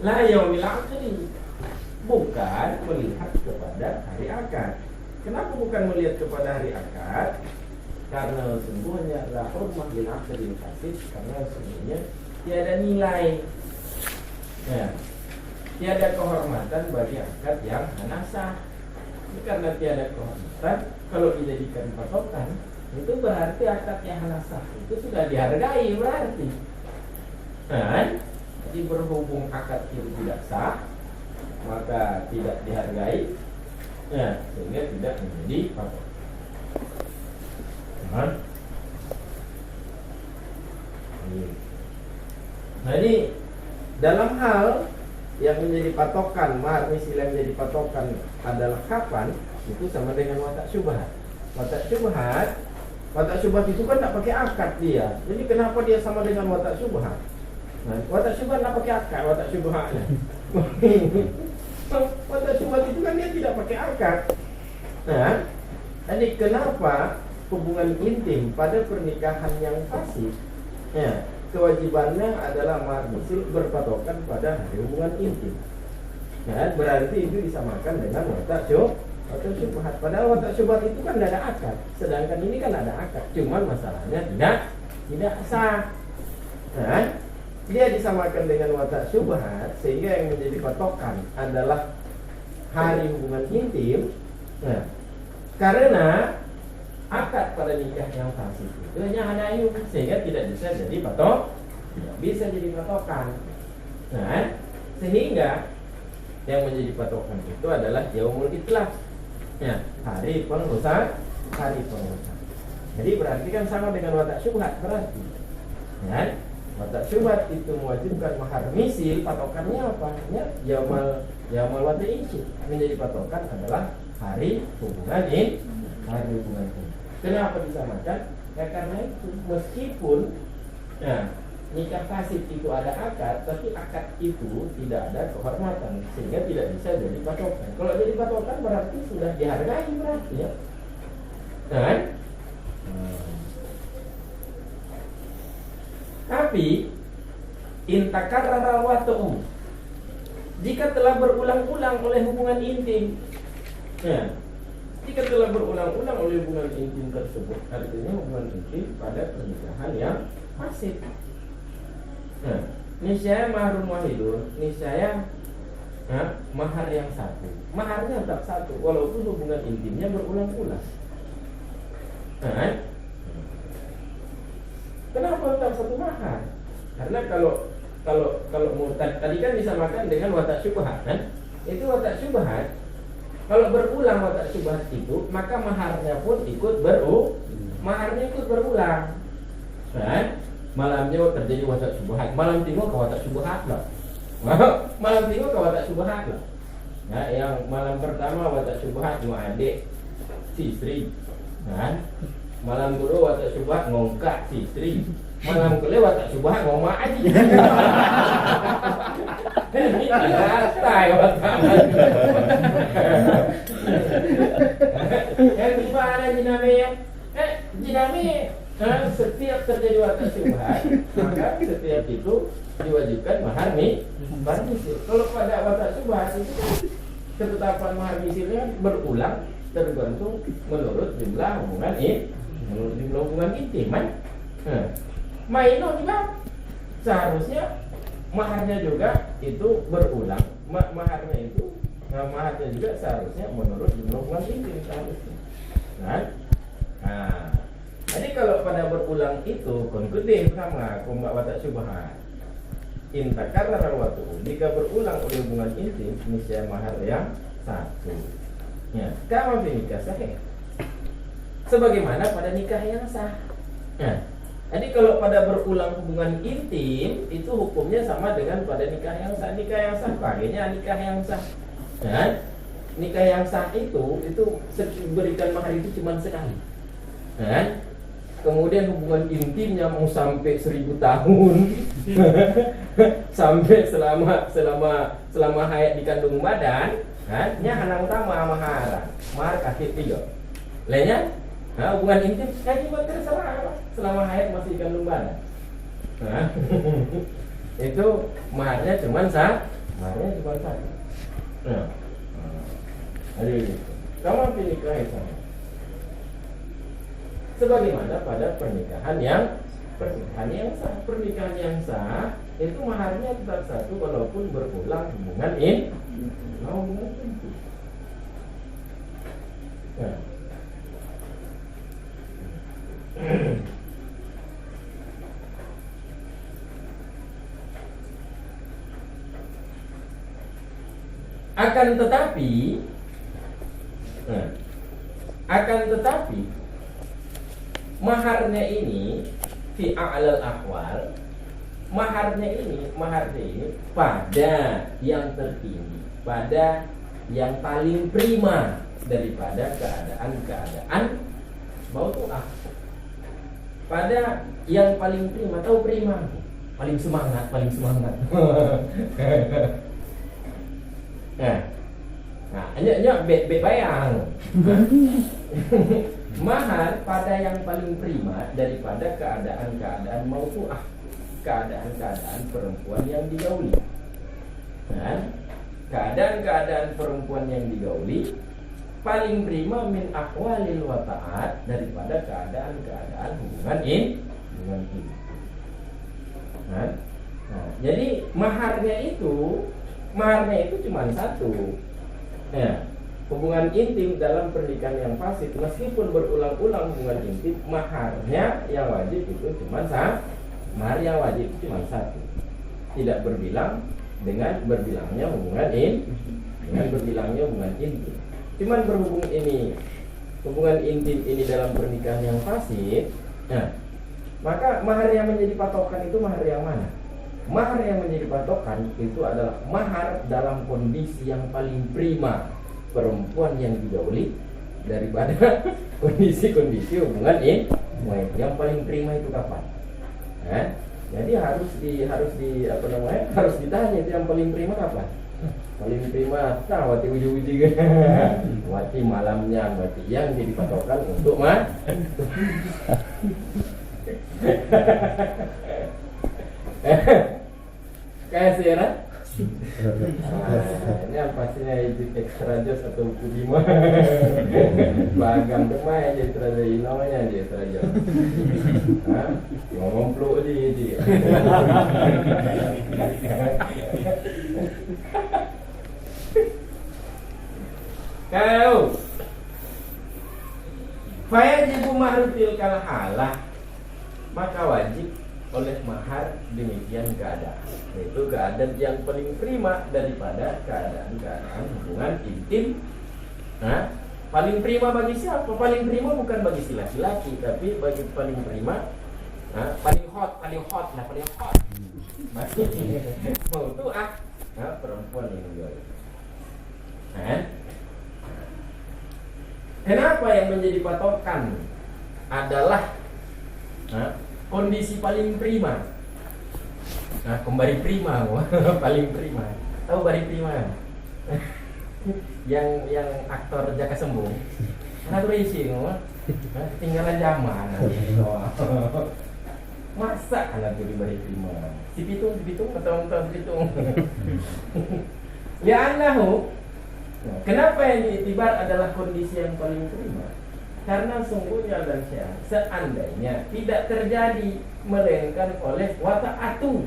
la yaumil aqdi, bukan melihat kepada hari akad. Kenapa bukan melihat kepada hari akad? Karena sesungguhnya la hurmah lil aqdi fasid, karena sesungguhnya tiada nilai, tiada kehormatan bagi akad yang hanasah. Karena tiada kehormatan, kalau dijadikan patokan, itu berarti akad yang hanasah itu sudah dihargai berarti. Jadi berhubung akad itu tidak sah, maka tidak dihargai, sehingga tidak menjadi patokan. Nah ini dalam hal yang menjadi patokan, mahar misir yang menjadi patokan adalah kapan, itu sama dengan watak syubhat. Watak syubhat itu kan tak pakai akad dia. Jadi kenapa dia sama dengan watak syubhat? Watak syubhat tak pakai akad, watak syubhatnya. Watak syubhat itu kan dia tidak pakai akad. Jadi kenapa hubungan intim pada pernikahan yang fasid, kewajibannya adalah mahar misir berpatokan pada hari hubungan intim. Berarti itu disamakan dengan watak syubhat. Padahal watak syubhat itu kan tidak ada akad, sedangkan ini kan ada akad. Cuman masalahnya tidak sah. Dia disamakan dengan watak syubhat sehingga yang menjadi patokan adalah hari hubungan intim. Karena akad pada nikah yang fasid itu hanya hanayu, sehingga tidak bisa jadi patokan. Sehingga yang menjadi patokan itu adalah yaumul itlaq, hari pengurusan. Jadi berarti kan sama dengan watak syubhat berarti. Watak syubhat itu mewajibkan mahar misir, patokannya apa? Yaumal wati itu menjadi patokan adalah hari hubungan ini. Kenapa disamakan? Karena itu meskipun nikah fasid itu ada akad, tapi akad itu tidak ada kehormatan, sehingga tidak bisa jadi patokan. Kalau jadi patokan berarti sudah dihargai berarti, Kan? Tapi intakarrara watu'u, jika telah berulang-ulang oleh hubungan intim, ya, jika telah berulang-ulang oleh hubungan intim tersebut, artinya hubungan intim pada pernikahan yang fasid. Nah, niscaya mahrun wahidun, niscaya mahar yang satu, maharnya tetap satu, walaupun hubungan intimnya berulang-ulang. Nah, kenapa tetap satu mahar? Karena kalau murtad tadi kan disamakan dengan watak syubhat, kan? Itu watak syubhat. Kalau berulang watak syubhat itu, maka maharnya pun ikut maharnya ikut berulang. Kan? Malamnya terjadi watak syubhat, malam timur ke watak syubhat lah. Malam timur ke watak syubhat lah. Nah, yang malam pertama watak syubhat cuma adik si istri, kan? Malam kedua watak syubhat ngongkak si istri. Malam kelewat tak subah ngomong aja. Ini santai watak. Gimana jinami ya? Jinami setiap terjadi watak subah, maka setiap itu diwajibkan mahar misil. Kalau pada watak subah itu ketetapan mahar misilnya berulang tergantung menurut jumlah hubungan intim. Maino juga seharusnya maharnya juga itu berulang. Maharnya juga seharusnya menurut jumlah hubungan intim seharusnya. Nah, jadi kalau pada berulang itu konkudim sama kumbak watak syubhat. Intakarrara watu'u, jika berulang oleh hubungan intim, niscaya mahar yang satu. Ya, kama fi nikah sahih. Sebagaimana pada nikah yang sah. Nah, jadi kalau pada berulang hubungan intim itu hukumnya sama dengan pada nikah yang sah. Nikah yang sah pakainya nikah yang sah. Dan nikah yang sah itu berikan mahar itu cuma sekali. Dan kemudian hubungan intimnya mau sampai 1000 tahun. Sampai selama hayat di kandung badan, kan? Nya anak utama mahar kasih 3. Lainnya hubungan intim cuma terserah selama hayat masih di kandung badan. Itu maharnya cuma satu. Kamu nikah sama. Sebagaimana pada pernikahan yang sah. Pernikahan yang sah itu maharnya tetap satu walaupun berulang hubungan intim. Akan tetapi maharnya ini fi a'lal ahwal, maharnya ini pada yang tertinggi, pada yang paling prima daripada keadaan mautu'ah. Pada yang paling prima, tahu prima? Paling semangat. Nah, bayang. Mahar pada yang paling prima daripada keadaan mautu'ah, keadaan perempuan yang digauli. Nah, keadaan perempuan yang digauli paling prima min ahwalil wata'at daripada keadaan hubungan intim. Nah, jadi maharnya itu cuma satu. Ya, hubungan intim dalam pernikahan yang fasid meskipun berulang-ulang hubungan intim, maharnya yang wajib itu cuma satu. Mahar yang wajib itu cuma satu. Tidak berbilang dengan berbilangnya hubungan intim. Cuman berhubung hubungan intim ini dalam pernikahan yang fasid, nah, maka mahar yang menjadi patokan itu mahar yang mana? Mahar yang menjadi patokan itu adalah mahar dalam kondisi yang paling prima perempuan yang digauli daripada kondisi hubungan yang paling prima itu kapan? Jadi harus ditanya itu yang paling prima kapan? paling prima tak wati uji-uji kan. Wati malamnya, wati yang jadi patokan untuk kasih ya. Ini yang pastinya itu extra jos atau kulima. Bagam rumah aja extra jos, namanya aja extra jos. Ngomong peluk dia. Kau fayajibu mahrutil kalhalah, maka wajib oleh mahar demikian keadaan, yaitu keadaan yang paling prima daripada keadaan hubungan intim. Paling prima bagi siapa? Paling prima bukan bagi si laki-laki, tapi bagi paling prima, paling hot. Mau tuh perempuan ini juga. Kenapa yang menjadi patokan adalah kondisi paling prima? Kembali prima, paling prima. Tahu Bari Prima? yang aktor Jaka Sembung. Anak berisi, ketinggalan zaman. Masa anak di Bari Prima? Si Pitung atau si Pitung? Lianahu. Kenapa yang diiktibar adalah kondisi yang paling prima? Karena sungguhnya dan seandainya tidak terjadi melainkan oleh wata'atu.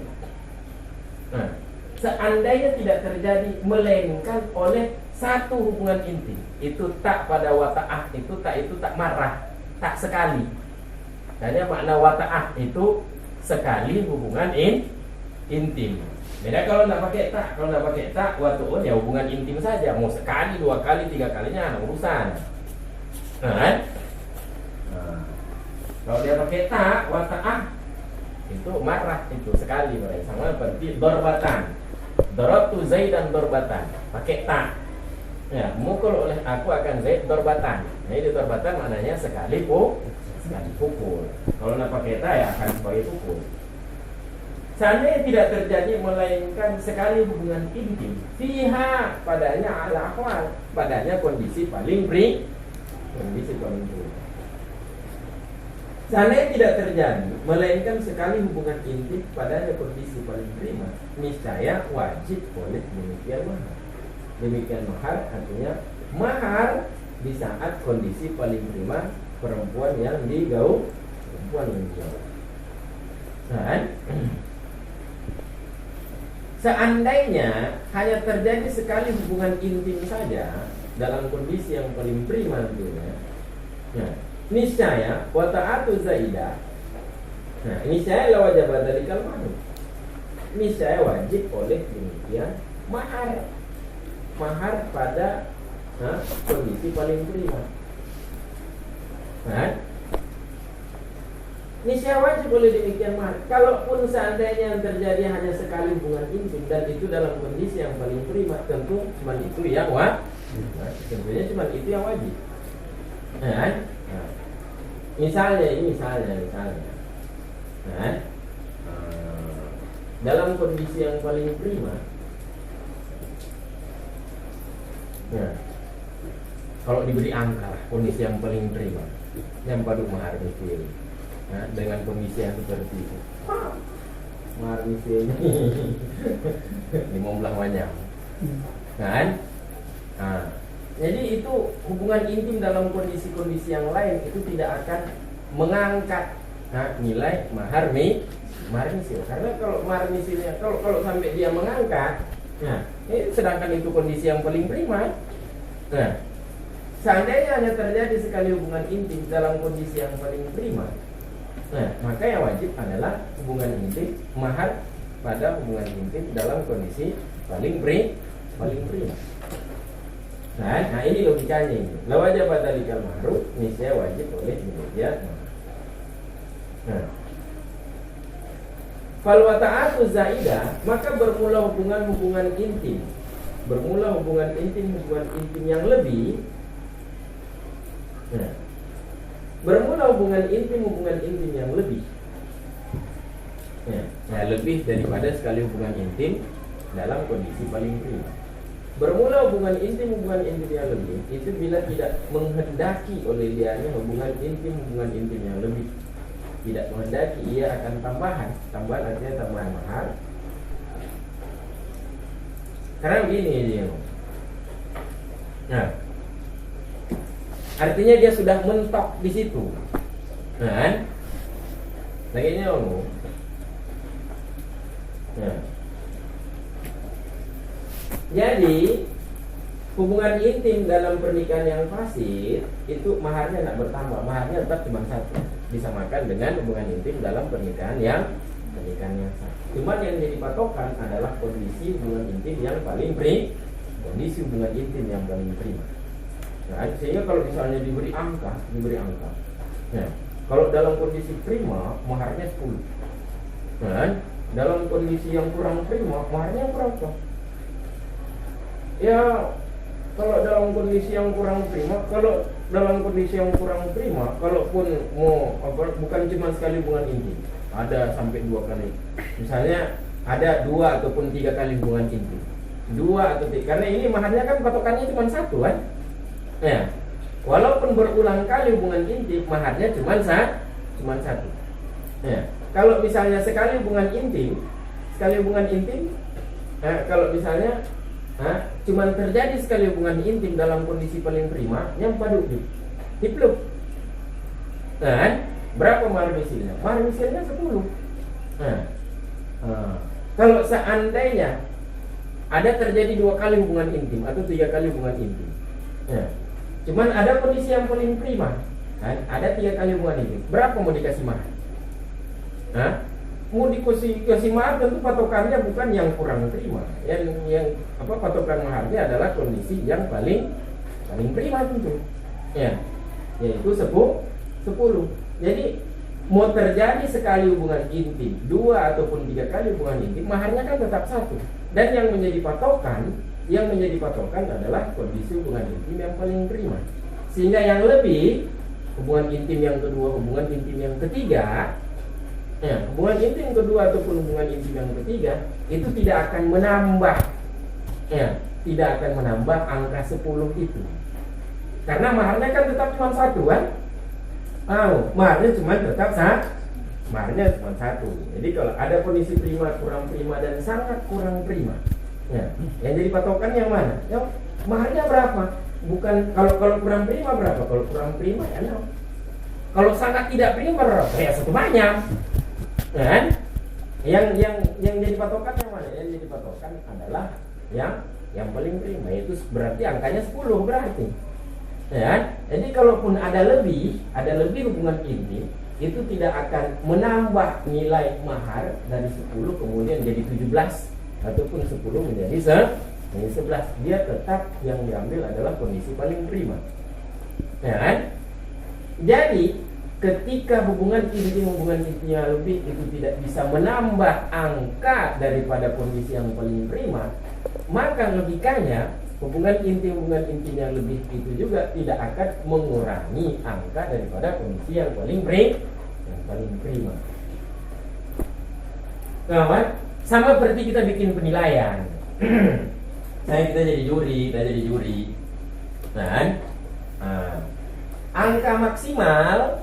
Seandainya tidak terjadi melainkan oleh satu hubungan intim, itu tak pada wata'ah, itu tak marah, tak sekali. Karena makna wata'ah itu sekali hubungan intim. Beda kalau nak pakai tak, watu'un ya hubungan intim saja. Mau sekali, 2 kali, 3 kalinya urusan. Kalau dia pakai tak, wata'ah itu marah, itu sekali mereka. Sama seperti dorbatan. Dorabtu Zaidan dorbatan. Pakai tak. Ya, mukul oleh aku akan Zaid dorbatan. Nah, itu dorbatan maknanya sekali pukul. Kalau nak pakai tak ya akan sebagai pukul. Seandainya tidak terjadi melainkan sekali hubungan intim, fiha padanya ala akhwal, padanya kondisi paling prima. Seandainya tidak terjadi melainkan sekali hubungan intim padanya kondisi paling prima, niscaya wajib oleh demikian mahar. Demikian mahar artinya mahar di saat kondisi paling prima perempuan yang digaul. Seandainya hanya terjadi sekali hubungan intim saja dalam kondisi yang paling prima tentunya, niscaya wata'atu zaidah. Niscaya la wajib dari kalmanu. Niscaya wajib oleh demikian mahar pada kondisi paling prima. Niscaya wajib oleh demikian mahar. Kalaupun seandainya yang terjadi hanya sekali hubungan intim dan itu dalam kondisi yang paling prima, tentu cuma itu yang wajib. Tentunya cuma itu yang wajib. Misalnya dalam kondisi yang paling prima, kalau diberi angka kondisi yang paling prima, yang padu mahar misil. Dengan kondisi yang seperti itu, mahar misilnya 15 banyak, kan? Jadi itu hubungan intim dalam kondisi-kondisi yang lain itu tidak akan mengangkat nilai mahar misil. Karena kalau mahar misilnya kalau sampai dia mengangkat, sedangkan itu kondisi yang paling prima. Seandainya hanya terjadi sekali hubungan intim dalam kondisi yang paling prima, maka yang wajib adalah hubungan intim, mahar pada hubungan intim dalam kondisi paling prima. Nah ini logikanya ini. La wajib dalikal mahru, niscaya wajib oleh demikian. Fal wata'atu zaidah, maka bermula hubungan intim. Hubungan intim yang lebih. Bermula hubungan intim yang lebih. Lebih daripada sekali hubungan intim dalam kondisi paling prima. Bermula hubungan intim yang lebih itu bila tidak menghendaki oleh dianya hubungan intim yang lebih. Tidak menghendaki, ia akan tambahan artinya tambahan mahar. Karena begini dia. Nah, artinya dia sudah mentok di situ. Nah, lagi ngomong. Nah, jadi hubungan intim dalam pernikahan yang fasid itu maharnya tidak bertambah, maharnya tetap cuma satu, disamakan dengan hubungan intim dalam pernikahan yang sah. Cuma yang jadi patokan adalah kondisi hubungan intim yang paling prima. Nah, sehingga kalau misalnya diberi angka. Nah, kalau dalam kondisi prima maharnya 10. Nah, dalam kondisi yang kurang prima maharnya berapa? Ya, kalau dalam kondisi yang kurang prima, kalaupun mau bukan cuma sekali hubungan intim, ada sampai 2 kali. Misalnya ada 2 ataupun 3 kali hubungan intim. 2 atau 3, karena ini maharnya kan patokannya cuma 1 kan? Ya. Walaupun berulang kali hubungan intim, maharnya cuma 1. Ya. Kalau misalnya sekali hubungan intim, kalau misalnya cuman terjadi sekali hubungan intim dalam kondisi paling prima, yang padu dipluk. Dan berapa mahar misilnya? Mahar misilnya 10. Kalau seandainya ada terjadi 2 kali hubungan intim atau 3 kali hubungan intim, cuman ada kondisi yang paling prima, kan? Ada 3 kali hubungan intim, berapa mau dikasih mahar? Mau dikasih mahar tentu patokannya bukan yang kurang prima. Yang patokan maharnya adalah kondisi yang paling prima tentu. Ya. Yaitu 10. Jadi mau terjadi sekali hubungan intim, 2 ataupun 3 kali hubungan intim, maharnya kan tetap 1. Dan yang menjadi patokan adalah kondisi hubungan intim yang paling prima. Sehingga yang lebih, hubungan intim yang kedua, hubungan intim yang ketiga, hubungan intim kedua ataupun hubungan intim yang ketiga itu tidak akan menambah angka 10 itu. Karena maharnya kan tetap cuma 1 kan? Maharnya cuma tetap 1. Jadi kalau ada kondisi prima, kurang prima dan sangat kurang prima, yang jadi patokan yang mana? Yang maharnya berapa? Bukan kalau kurang prima berapa? Kalau kurang prima ya 0. Kalau sangat tidak prima berapa? Ya 1 banyak. Kan? Yang jadi patokan yang mana? Yang jadi patokan adalah yang paling prima, yaitu berarti angkanya 10 berarti. Ya? Jadi kalaupun ada lebih hubungan intim, itu tidak akan menambah nilai mahar dari 10 kemudian jadi 17 ataupun 10 menjadi 11. Dia tetap yang diambil adalah kondisi paling prima. Ya kan? Jadi ketika hubungan intimnya lebih itu tidak bisa menambah angka daripada kondisi yang paling prima, maka logikanya hubungan intim yang lebih itu juga tidak akan mengurangi angka daripada kondisi yang paling prima. Kawan, sama seperti kita bikin penilaian. Kita jadi juri. Angka maksimal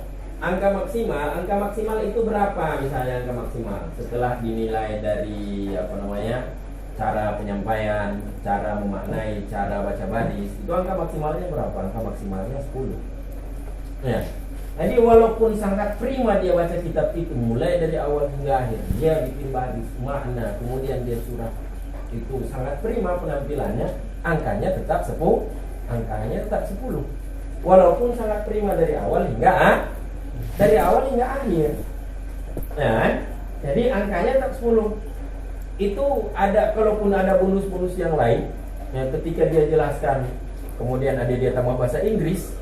itu berapa? Misalnya angka maksimal setelah dinilai dari cara penyampaian, cara memaknai, cara baca baris, itu angka maksimalnya berapa? Angka maksimalnya 10. Ya. Jadi walaupun sangat prima dia baca kitab itu mulai dari awal hingga akhir, dia bikin baris, makna, kemudian dia surah, itu sangat prima penampilannya, angkanya tetap 10. Walaupun sangat prima dari awal hingga akhir. Nah, jadi angkanya tetap 10. Itu ada, kalaupun ada bonus-bonus yang lain, ketika dia jelaskan, kemudian ada dia tambah bahasa Inggris.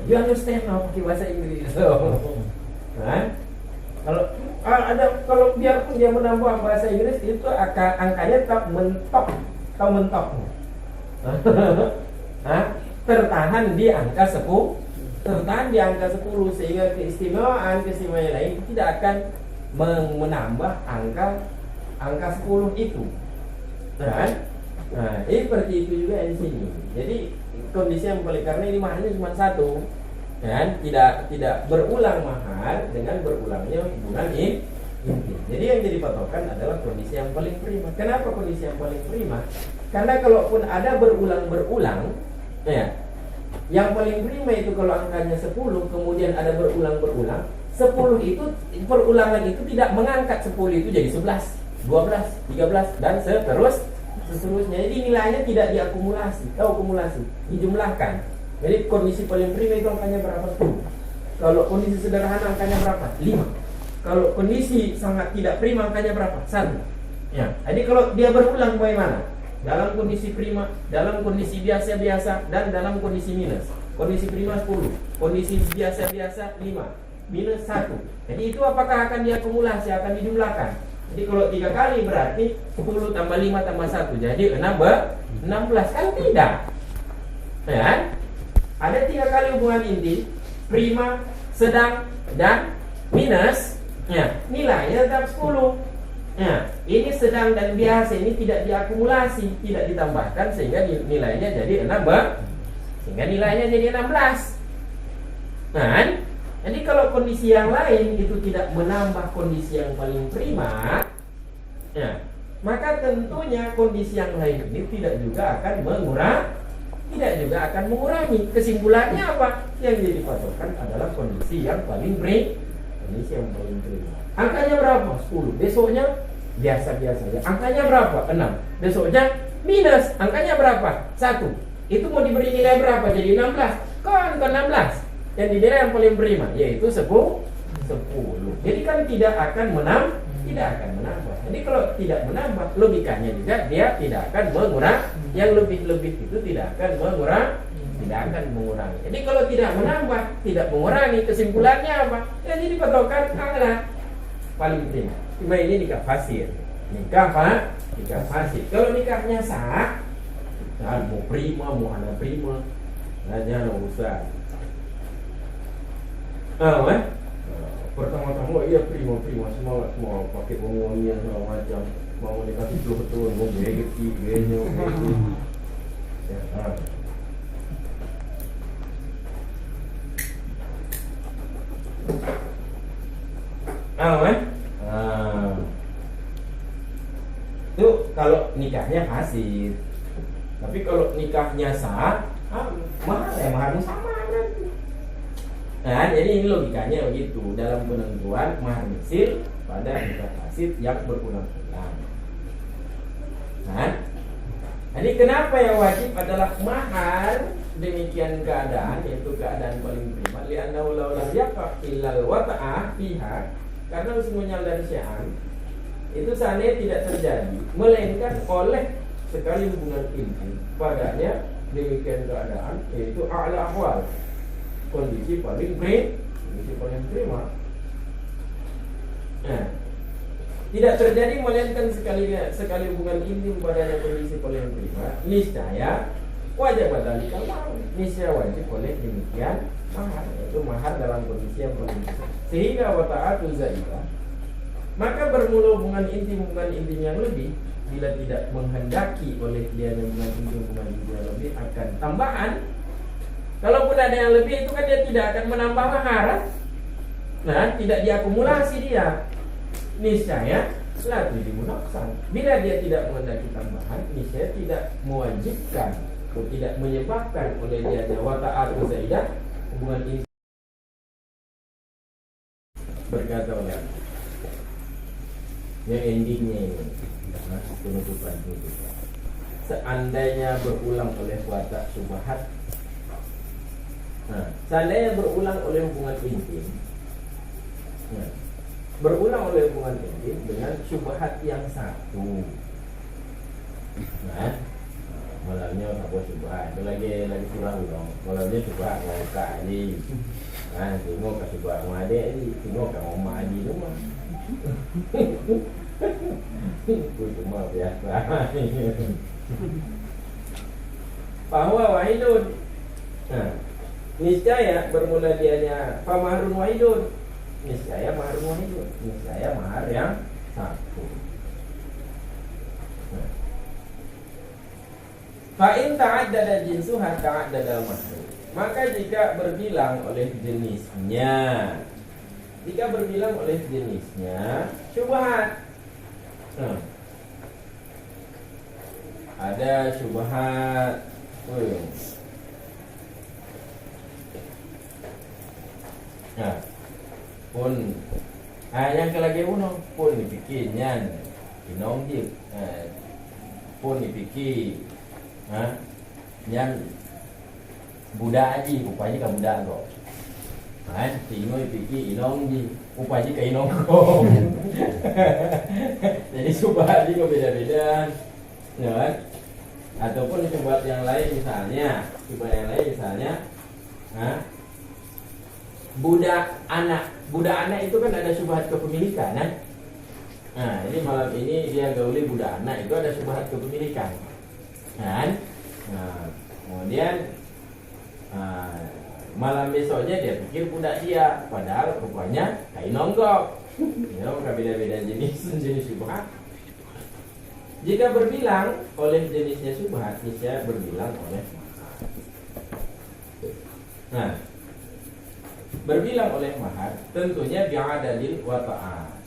You understand now pakai bahasa Inggris. Kalau biarpun dia menambah bahasa Inggris itu angkanya tetap mentok. Tertahan di angka 10, sehingga keistimewaan lain tidak akan menambah angka 10 itu. Nah, ini seperti itu juga di sini. Jadi kondisi yang paling, karena ini maharnya cuma satu, dan tidak berulang mahar dengan berulangnya hubungan inti. Jadi yang jadi patokan adalah kondisi yang paling prima. Kenapa kondisi yang paling prima? Karena kalaupun ada berulang-berulang, ya, yang paling prima itu kalau angkanya 10, kemudian ada berulang-berulang, 10 itu perulangan itu tidak mengangkat 10 itu jadi 11, 12, 13 dan seterusnya. Jadi nilainya tidak akumulasi, dijumlahkan. Jadi kondisi paling prima itu angkanya berapa? 10. Kalau kondisi sederhana angkanya berapa? 5. Kalau kondisi sangat tidak prima angkanya berapa? 1. Ya. Jadi kalau dia berulang bagaimana? Dalam kondisi prima, dalam kondisi biasa-biasa, dan dalam kondisi minus. Kondisi prima 10, kondisi biasa-biasa 5, minus 1. Jadi itu apakah akan diakumulasi, akan dijumlahkan? Jadi kalau 3 kali berarti 10 tambah 5 tambah 1 jadi 16, kan tidak? Ya? Ada 3 kali hubungan inti, prima, sedang, dan minus. Ya, nilainya tetap 10. Ya, ini sedang dan biasa ini tidak diakumulasi, tidak ditambahkan sehingga nilainya jadi 16. Sehingga nilainya jadi 16. Nah, jadi kalau kondisi yang lain itu tidak menambah kondisi yang paling prima, ya, maka tentunya kondisi yang lain ini tidak juga akan mengurangi. Kesimpulannya apa? Yang jadi patokan adalah kondisi yang paling prima. Angkanya berapa? 10. Besoknya biasa-biasa ya. Angkanya berapa? 6. Besoknya minus. Angkanya berapa? 1. Itu mau diberi nilai berapa? Jadi 16. Kan ke 16. Yang dinilai yang paling prima yaitu 10. Jadi kan tidak akan menambah. Jadi kalau tidak menambah, logikanya juga dia tidak akan mengurangi. Yang lebih-lebih itu tidak akan mengurangi. Jadi kalau tidak menambah, tidak mengurangi, kesimpulannya apa? Ya jadi patokan adalah paling prima. Cuma ini nikah fasir. Nikah fasir. Kalau nikahnya sah, mau prima, mau anak prima, jangan usah. Pertama-tama iya prima semangat mau pakai wangian segala macam, mau dikasih betul mau begeti genyo ya. Itu kalau nikahnya fasid. Tapi kalau nikahnya sah, mahar sama berarti. Nah, jadi ini logikanya begitu dalam penentuan mahar misil pada nikah fasid yang berulang-ulang. Nah, jadi kenapa yang wajib adalah mahar demikian keadaan, yaitu keadaan paling prima. Li'annahu law lam yaqa illal wata'ah fiha, karena semuanya dari syai'an itu seandainya tidak terjadi melainkan oleh sekali hubungan inti padanya demikian keadaan, yaitu a'la ahwal, kondisi paling prima. Nah, tidak terjadi melainkan sekali hubungan intim padanya kondisi paling prima, niscaya wajib badalika mahar, niscaya wajib oleh demikian mahar, yaitu mahar dalam kondisi yang paling prima. Sehingga wata'atu zaidah, maka bermula hubungan intim yang lebih bila tidak menghendaki oleh dia hubungan intim yang lebih akan tambahan. Kalaupun ada yang lebih itu kan dia tidak akan menambah mahar. Nah, tidak diakumulasi dia. Niscaya lagi dimunaksan. Bila dia tidak menghendaki tambahan, niscaya tidak mewajibkan atau tidak menyebabkan oleh dia wata'atu zaidah hubungan intim. Berkata oleh yang endingnya ini, penutupan. Seandainya berulang oleh watak syubhat. Nah, seandainya berulang oleh hubungan intim, berulang oleh hubungan intim dengan syubhat yang satu. Nah, malamnya apa syubhat? Itu lagi surah dong. Malamnya syubhat mau kali. Nah, tengok ke syubhat mau ada ni, tengok ke mau adi rumah. Itu cuma biasa. Bahwa wahidun. Nah, niscaya bermula dianya pamahrun wahidun, niscaya mahrun wahidun, niscaya mahar yang satu. Nah, Fa in ta'addada jinsuha ta'addada mahar. Maka jika berbilang oleh jenisnya, syubhat. Ada syubhat. Nah, pun yang kelagi uno pun dipikir nyan inong dia pun dipikir yang budak aja upanya kan budak kok tinggal dipikir inong dia upanya kan inong kok jadi subhat juga beda-beda ya, ataupun subhat yang lain misalnya budak anak itu kan ada syubhat kepemilikan kan? Nah ini malam ini dia gauli budak anak itu ada syubhat kepemilikan kan? Nah kemudian malam besoknya dia pikir budak dia, padahal rupanya kain nonggok. Ya maka beda-beda jenis syubhat. Jika berbilang oleh jenisnya syubhat, bisa berbilang oleh mahar. Nah berbilang oleh mahar tentunya bi'adadil wata'at.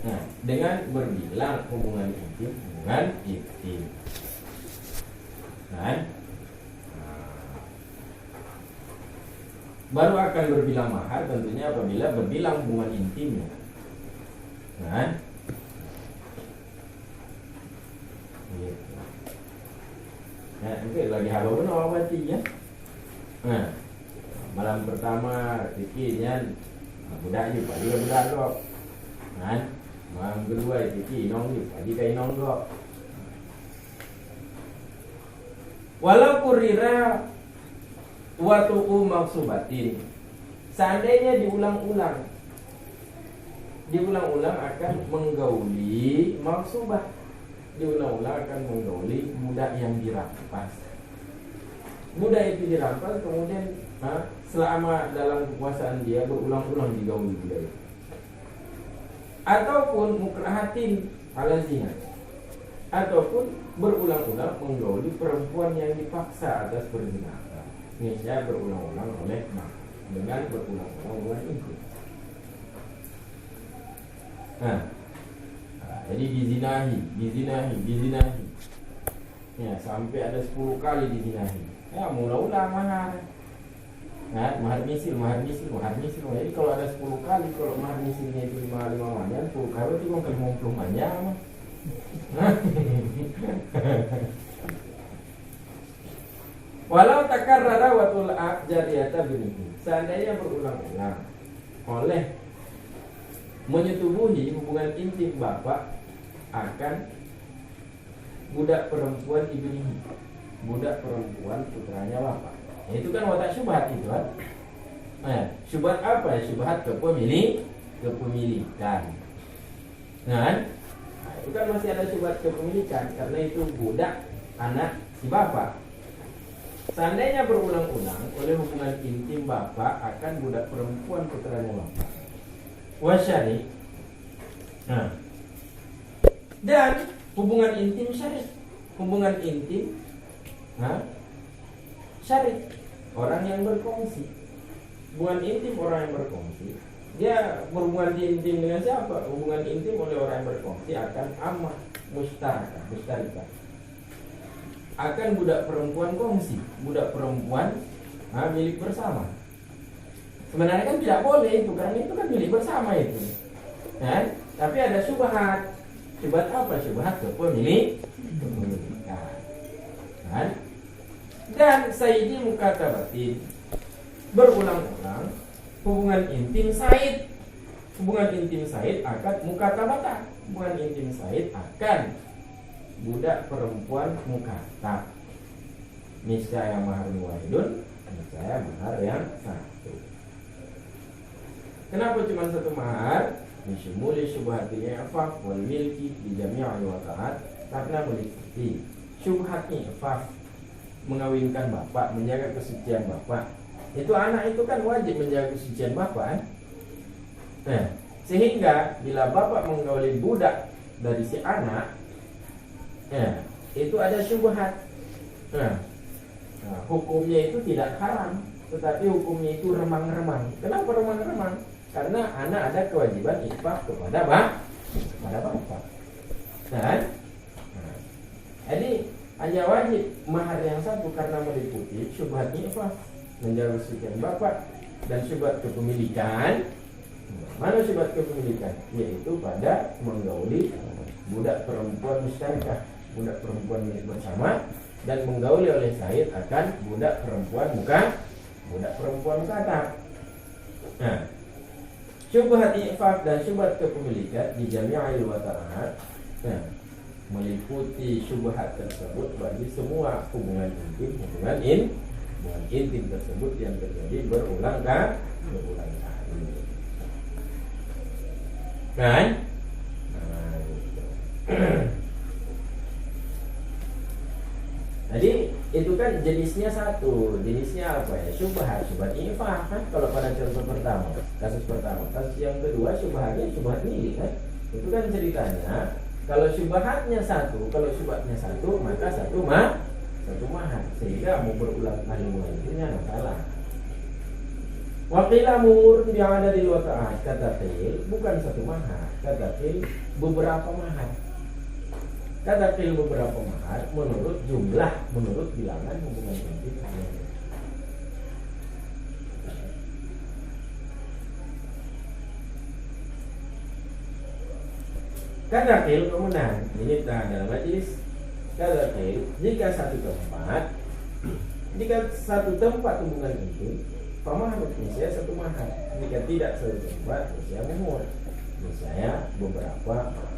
Nah, dengan berbilang hubungan intim. Kan? Baru akan berbilang mahar tentunya apabila berbilang hubungan intimnya. Kan? Gitu. Nah, mungkin lagi halo benar berarti ya. Nah, malam pertama pikirnya budak juga dia budak kok kan, malam kedua pikir inong juga dia inong kok. Walau kurira watu'u maksubatin, seandainya diulang-ulang akan menggauli maksubah, diulang-ulang akan menggauli budak yang dirampas. Budak itu dirampas kemudian selama dalam kekuasaan dia berulang-ulang digauli budak itu. Ataupun mukrahatin ala zina, ataupun berulang-ulang menggauli perempuan yang dipaksa atas perzinahan. Misalnya berulang-ulang oleh dengan berulang-ulang itu. Jadi dizinahi. Ya, sampai ada 10 kali dizinahi. Ya, mula-ulang mahar. Nah, mahar misil. Jadi kalau ada 10 kali, kalau mahar misilnya itu 5 banyak, 10 kali itu kan 50 banyak. Walau takarrara watul jariyata binihi, seandainya berulang-ulang oleh menyetubuhi hubungan intim bapak akan budak perempuan ibnihi, budak perempuan putranya bapak. Itu kan watak syubhat itu kan. Syubhat apa? Syubhat kepemilikan. Nah, itu kan masih ada syubhat kepemilikan karena itu budak anak si bapak. Seandainya berulang-ulang oleh hubungan intim bapak akan budak perempuan putranya bapak. Wasyari. Dan hubungan intim syar'i. Hubungan intim syar'i. Orang yang berkongsi. Hubungan intim orang yang berkongsi. Dia berhubungan intim dengan siapa? Hubungan intim oleh orang yang berkongsi akan amah mustarika. Akan budak perempuan kongsi, budak perempuan milik bersama. Sebenarnya kan tidak boleh itu, karena itu kan milik bersama itu. Kan? Tapi ada syubhat. Syubhat apa? Syubhat kepemilikan. Kan? Dan sayyidi mukatabatin, berulang-ulang hubungan intim Said. Hubungan intim Said akan mukatabatan. Hubungan intim Said akan budak perempuan mukatab. Niscaya mahar wahidun, niscaya mahar yang satu. Kenapa cuma satu mahar? Misyumuli syubhatil i'faf wal milki di jami'il wata'at, karena meliputi syubhatnya i'faf, mengawinkan bapak, menjaga kesucian bapak. Itu anak itu kan wajib menjaga kesucian bapak kan? Sehingga bila bapak menggauli budak dari si anak, itu ada syubhat. Nah, hukumnya itu tidak haram, tetapi hukumnya itu remang-remang. Kenapa remang-remang? Karena anak ada kewajiban infak kepada bapak. Nah, jadi hanya wajib mahar yang satu karena meliputi syubhat infak, menjalur sekian bapak, dan syubhat kepemilikan. Mana syubhat kepemilikan? Yaitu pada menggauli budak perempuan mustarikah, budak perempuan milik bersama, dan menggauli oleh Said akan budak perempuan mukatab. Nah, syubhat infak dan syubhat kepemilikan di jami'il wata'at, nah, meliputi syubhat tersebut bagi semua hubungan intim tersebut yang terjadi berulang kali. Kan? Nah, gitu. Jadi itu kan jenisnya satu. Jenisnya apa ya? Syubhat infak kan. Kalau pada contoh pertama, kasus pertama. Kasus yang kedua syubhatnya syubhat milik kan. Itu kan ceritanya kalau syubhatnya satu, maka satu mahar. Sehingga mau berulang kali mengajunya masalah. Wakilah murun yang ada di luar ta'at, kata qil bukan satu mahar, kata qil beberapa mahar. Kata qil beberapa mahar menurut jumlah, menurut bilangan hubungan intim. Kata qil kemudian ini dalam majlis. Kata qil jika satu tempat hubungan intim, pamahar misalnya satu mahar. Jika tidak satu tempat, misalnya muhur, misalnya beberapa mahar.